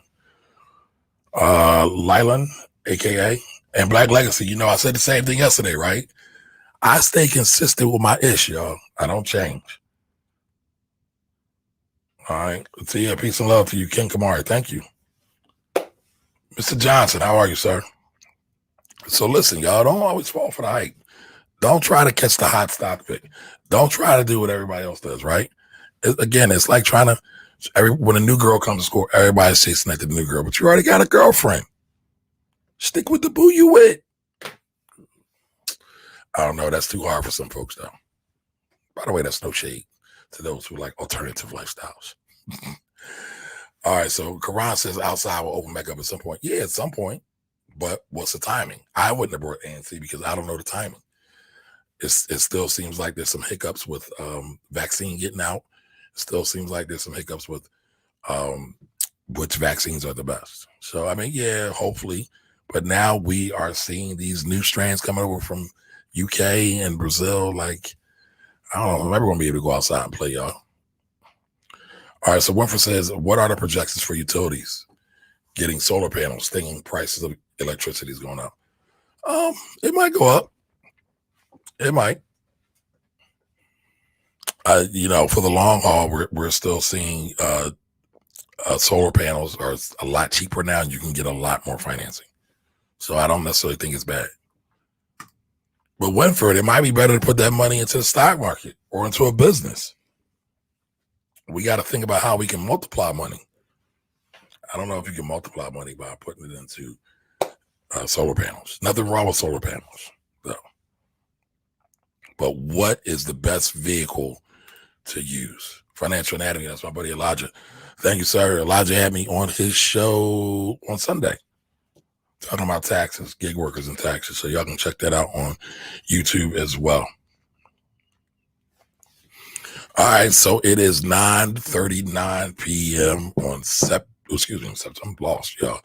Lylan, aka, and Black Legacy. You know, I said the same thing yesterday, right? I stay consistent with my ish, y'all. I don't change. All right. So yeah, peace and love to you, Ken Kamari. Thank you. Mr. Johnson, how are you, sir? So listen, y'all, don't always fall for the hype. Don't try to catch the hot stock pick. Don't try to do what everybody else does, right? Again, it's like trying to, when a new girl comes to school, everybody's chasing after the new girl, but you already got a girlfriend. Stick with the boo you with. I don't know. That's too hard for some folks, though. By the way, that's no shade to those who like alternative lifestyles. All right, so Karan says outside will open back up at some point. Yeah, at some point, but what's the timing? I wouldn't have brought ANC because I don't know the timing. It still seems like there's some hiccups with vaccine getting out. It still seems like there's some hiccups with which vaccines are the best. So, I mean, yeah, hopefully. But now we are seeing these new strands coming over from UK and Brazil. Like, I don't know. I'm never going to be able to go outside and play, y'all. All right, so Winfrey says, what are the projections for utilities? Getting solar panels, thinking prices of electricity is going up. It might go up. It might. You know, for the long haul, we're still seeing solar panels are a lot cheaper now, and you can get a lot more financing. So I don't necessarily think it's bad. But Winford, it might be better to put that money into the stock market or into a business. We got to think about how we can multiply money. I don't know if you can multiply money by putting it into solar panels. Nothing wrong with solar panels, though. But what is the best vehicle to use? Financial Anatomy, that's my buddy Elijah. Thank you, sir. Elijah had me on his show on Sunday talking about taxes, gig workers and taxes. So y'all can check that out on YouTube as well. All right, so it is 9:39 p.m. on September, I'm lost, y'all.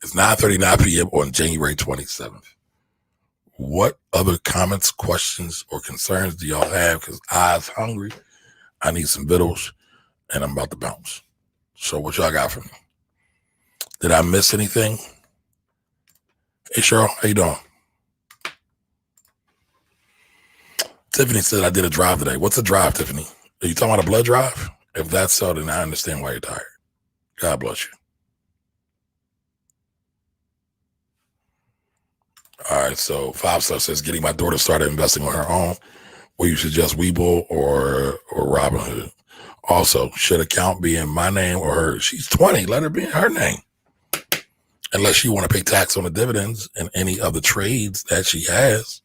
It's 9:39 p.m. on January 27th. What other comments, questions, or concerns do y'all have? Because I's hungry. I need some vittles, and I'm about to bounce. So what y'all got for me? Did I miss anything? Hey, Cheryl, how you doing? Tiffany said I did a drive today. What's a drive, Tiffany? Are you talking about a blood drive? If that's so, then I understand why you're tired. God bless you. All right, so 5-star says, getting my daughter started investing on her own. Will you suggest Webull or Robinhood? Also, should account be in my name or hers? She's 20. Let her be in her name. Unless you want to pay tax on the dividends and any of the trades that she has.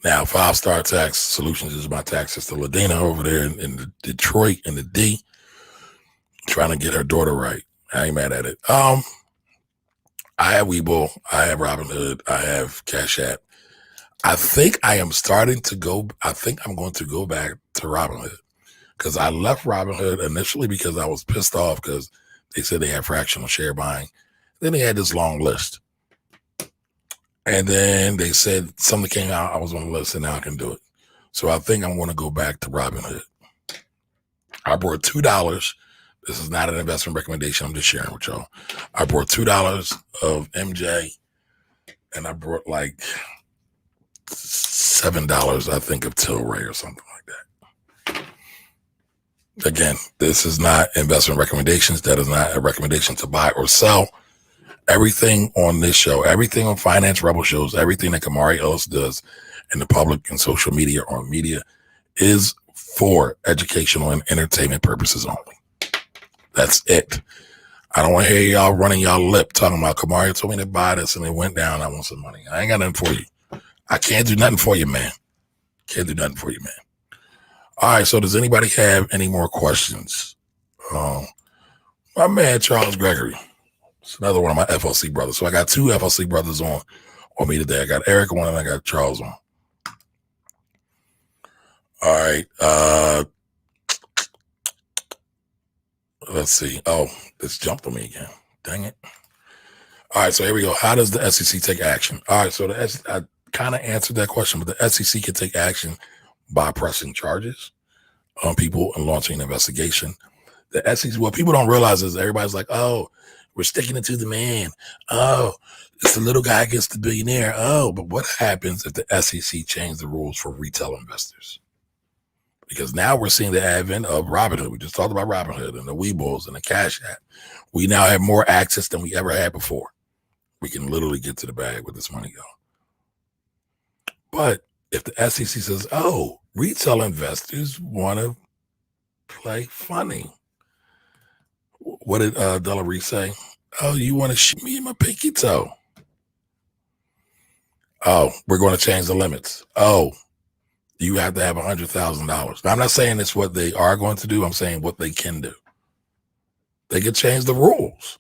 Now, 5-star Tax Solutions is my tax sister, Ladina, over there in Detroit in the D, trying to get her daughter right. I ain't mad at it. I have Webull. I have Robinhood. I have Cash App. I think I'm going to go back to Robinhood because I left Robinhood initially because I was pissed off because they said they had fractional share buying. Then they had this long list. And then they said something came out, I was on the list, and now I can do it. So I think I'm going to go back to Robinhood. I brought $2. This is not an investment recommendation. I'm just sharing with y'all. I brought $2 of MJ, and I brought like $7, I think, of Tilray or something like that. Again, this is not investment recommendations. That is not a recommendation to buy or sell. Everything on this show, everything on Finance Rebel shows, everything that Kamari Ellis does in the public and social media or media is for educational and entertainment purposes only. That's it. I don't want to hear y'all running y'all lip talking about Kamari told me to buy this and it went down. I want some money. I ain't got nothing for you. I can't do nothing for you, man. Can't do nothing for you, man. All right, so does anybody have any more questions? My man, Charles Gregory. It's another one of my FLC brothers. So I got 2 FLC brothers on me today. I got Eric on and I got Charles on. All right. Let's see. Oh, this jumped on me again. Dang it. All right, so here we go. How does the SEC take action? All right, so I kind of answered that question, but the SEC can take action by pressing charges on people and launching an investigation. The SEC, what people don't realize is everybody's like, oh, we're sticking it to the man. Oh, it's the little guy against the billionaire. Oh, but what happens if the SEC change the rules for retail investors? Because now we're seeing the advent of Robinhood. We just talked about Robinhood and the Weebulls and the Cash App. We now have more access than we ever had before. We can literally get to the bag with this money, go. But if the SEC says, oh, retail investors want to play funny. What did Delary say? Oh, you want to shoot me in my pinky toe? Oh, we're going to change the limits. Oh, you have to have $100,000. Now, I'm not saying it's what they are going to do. I'm saying what they can do. They could change the rules.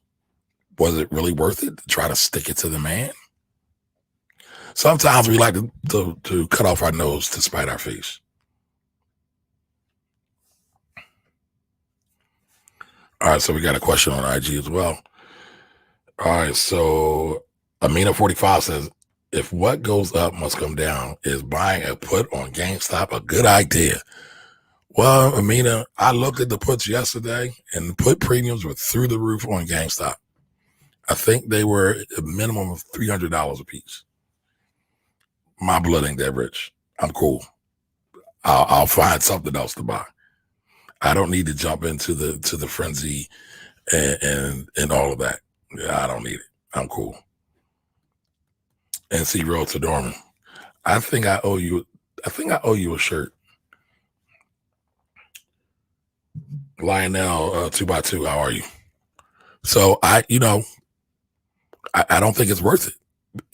Was it really worth it to try to stick it to the man? Sometimes we like to cut off our nose to spite our face. All right, so we got a question on IG as well. All right, so Amina45 says, if what goes up must come down, is buying a put on GameStop a good idea? Well, Amina, I looked at the puts yesterday, and the put premiums were through the roof on GameStop. I think they were a minimum of $300 a piece. My blood ain't that rich. I'm cool. I'll find something else to buy. I don't need to jump into the frenzy and all of that. Yeah, I don't need it. I'm cool. NC Road to Dorman. I think I owe you a shirt. Lionel 2x2, how are you? So I don't think it's worth it,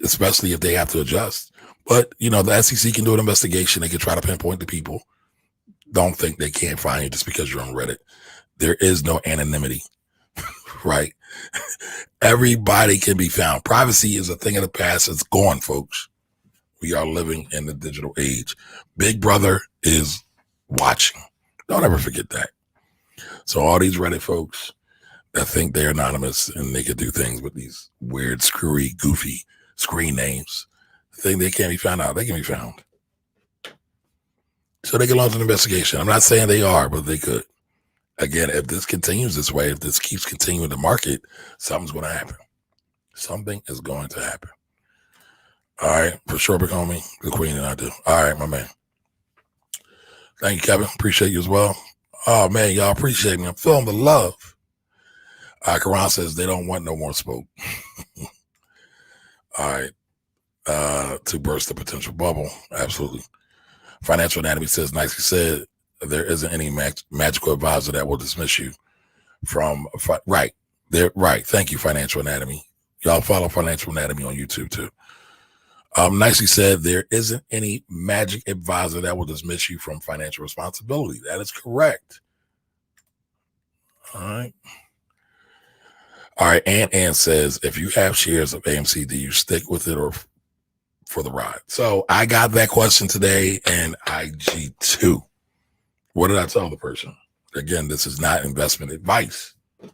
especially if they have to adjust. But the SEC can do an investigation. They can try to pinpoint the people. Don't think they can't find you just because you're on Reddit. There is no anonymity, right? Everybody can be found. Privacy is a thing of the past. It's gone, folks. We are living in the digital age. Big Brother is watching. Don't ever forget that. So all these Reddit folks that think they're anonymous and they could do things with these weird, screwy, goofy screen names, think they can't be found out. They can be found. So they can launch an investigation. I'm not saying they are, but they could. Again, if this continues this way, if this keeps continuing to market, something's going to happen. Something is going to happen. All right. For sure, big homie, the queen and I do. All right, my man. Thank you, Kevin. Appreciate you as well. Oh, man, y'all appreciate me. I'm feeling the love. Karan says they don't want no more smoke. All right. To burst the potential bubble. Absolutely. Financial Anatomy says, nicely said, there isn't any magical advisor that will dismiss you from, right. There, right. Thank you, Financial Anatomy. Y'all follow Financial Anatomy on YouTube too. Nicely said, there isn't any magic advisor that will dismiss you from financial responsibility. That is correct. All right. All right. Ann says, if you have shares of AMC, do you stick with it or for the ride? So I got that question today in IG2. What did I tell the person? Again, this is not investment advice. I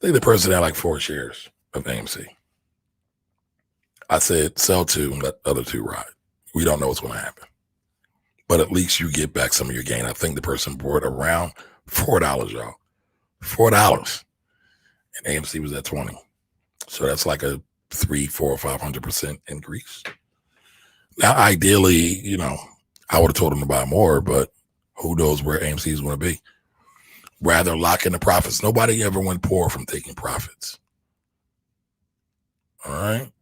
think the person had like 4 shares of AMC. I said, sell 2 and let the other 2 ride. We don't know what's going to happen. But at least you get back some of your gain. I think the person bought around $4, y'all. $4. And AMC was at 20. So that's like a 300, 400, or 500% increase. Now, ideally, you know, I would have told them to buy more, but who knows where AMC is going to be. Rather lock in the profits. Nobody ever went poor from taking profits. All right.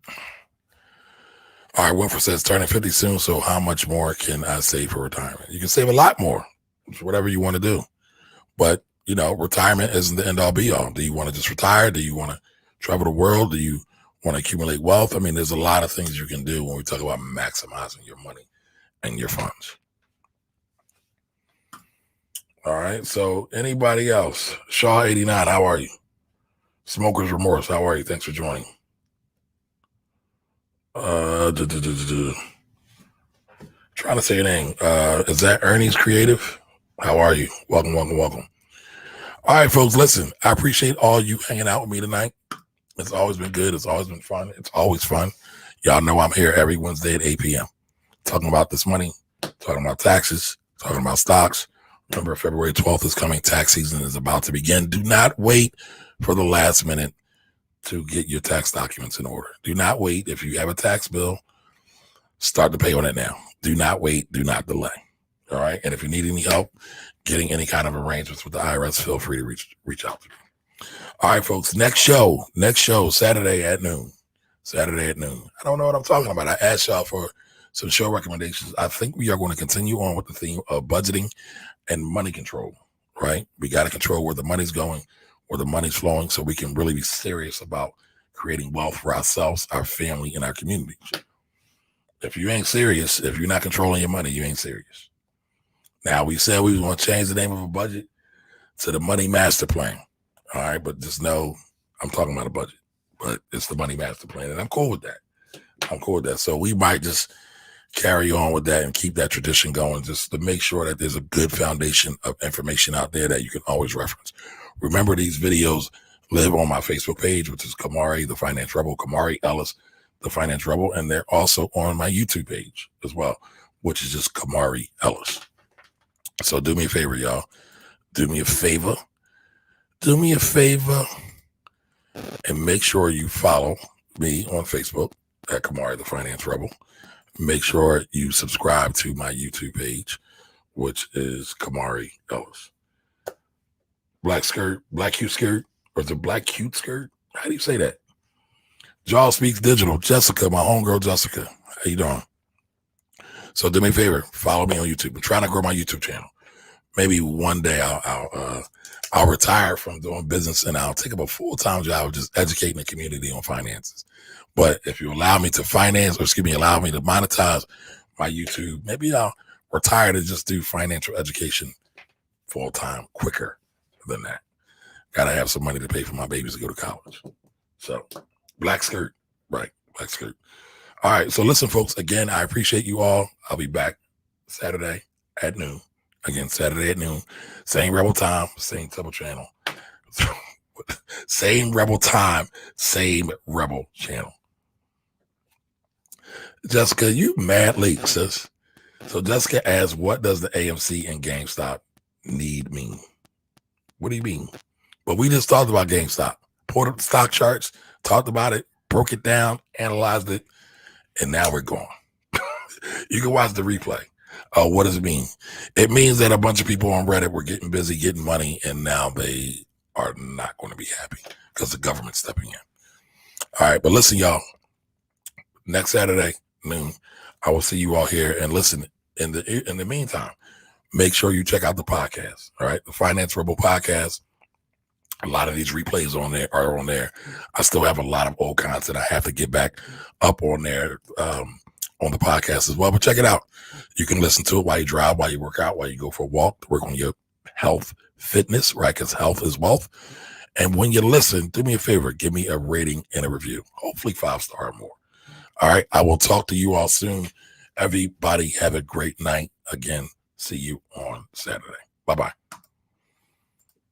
All right, Winfrey says, turning 50 soon, so how much more can I save for retirement? You can save a lot more. It's whatever you want to do. But, you know, retirement isn't the end all be all. Do you want to just retire? Do you want to travel the world? Do you want to accumulate wealth? I mean, there's a lot of things you can do when we talk about maximizing your money and your funds. All right, so anybody else? Shaw89, how are you? Smoker's Remorse, how are you? Thanks for joining. Trying to say your name. Is that Ernie's Creative? How are you? Welcome. All right, folks, listen, I appreciate all you hanging out with me tonight. It's always been good. It's always been fun. It's always fun. Y'all know I'm here every Wednesday at 8 p.m. talking about this money, talking about taxes, talking about stocks. Remember, February 12th is coming. Tax season is about to begin. Do not wait for the last minute to get your tax documents in order. Do not wait. If you have a tax bill, start to pay on it now. Do not wait. Do not delay. All right. And if you need any help getting any kind of arrangements with the IRS, feel free to reach out to me. All right, folks. Next show, Saturday at noon. I don't know what I'm talking about. I asked y'all for some show recommendations. I think we are going to continue on with the theme of budgeting and money control, right? We got to control where the money's going, where the money's flowing, so we can really be serious about creating wealth for ourselves, our family, and our communities. If you ain't serious, if you're not controlling your money, you ain't serious. Now, we said we want to change the name of a budget to the Money Master Plan. All right, but just know I'm talking about a budget, but it's the Money Master Plan, and I'm cool with that. So we might just carry on with that and keep that tradition going, just to make sure that there's a good foundation of information out there that you can always reference. Remember, these videos live on my Facebook page, which is Kamari, the Finance Rebel, Kamari Ellis, the Finance Rebel, and they're also on my YouTube page as well, which is just Kamari Ellis. So do me a favor, y'all. Do me a favor, and make sure you follow me on Facebook at Kamari, the Finance Rebel. Make sure you subscribe to my YouTube page, which is Kamari Ellis. Black cute skirt, or is it black cute skirt? How do you say that? Jaw Speaks Digital. Jessica, my homegirl Jessica. How you doing? So do me a favor, follow me on YouTube. I'm trying to grow my YouTube channel. Maybe one day I'll retire from doing business and I'll take up a full-time job of just educating the community on finances. But if you allow me to allow me to monetize my YouTube, maybe I'll retire to just do financial education full-time quicker than that. Gotta have some money to pay for my babies to go to college. So black skirt, right? Black skirt. All right. So listen, folks, again, I appreciate you all. I'll be back Saturday at noon. Again, Saturday at noon. Same Rebel time, same Double channel. Same Rebel time, same Rebel channel. Jessica, you mad late, sis. So Jessica asks, what does the AMC and GameStop need mean? What do you mean? But we just talked about GameStop. Pulled up the stock charts, talked about it, broke it down, analyzed it, and now we're gone. You can watch the replay. What does it mean? It means that a bunch of people on Reddit were getting busy, getting money, and now they are not going to be happy because the government's stepping in. All right, but listen, y'all. next Saturday, noon, I will see you all here. And listen, in the meantime, make sure you check out the podcast. All right. The Finance Rebel podcast. A lot of these replays are on there. I still have a lot of old content I have to get back up on there on the podcast as well. But check it out. You can listen to it while you drive, while you work out, while you go for a walk, to work on your health, fitness, right? Because health is wealth. And when you listen, do me a favor, give me a rating and a review. Hopefully 5-star or more. All right. I will talk to you all soon. Everybody have a great night. Again, see you on Saturday. Bye-bye.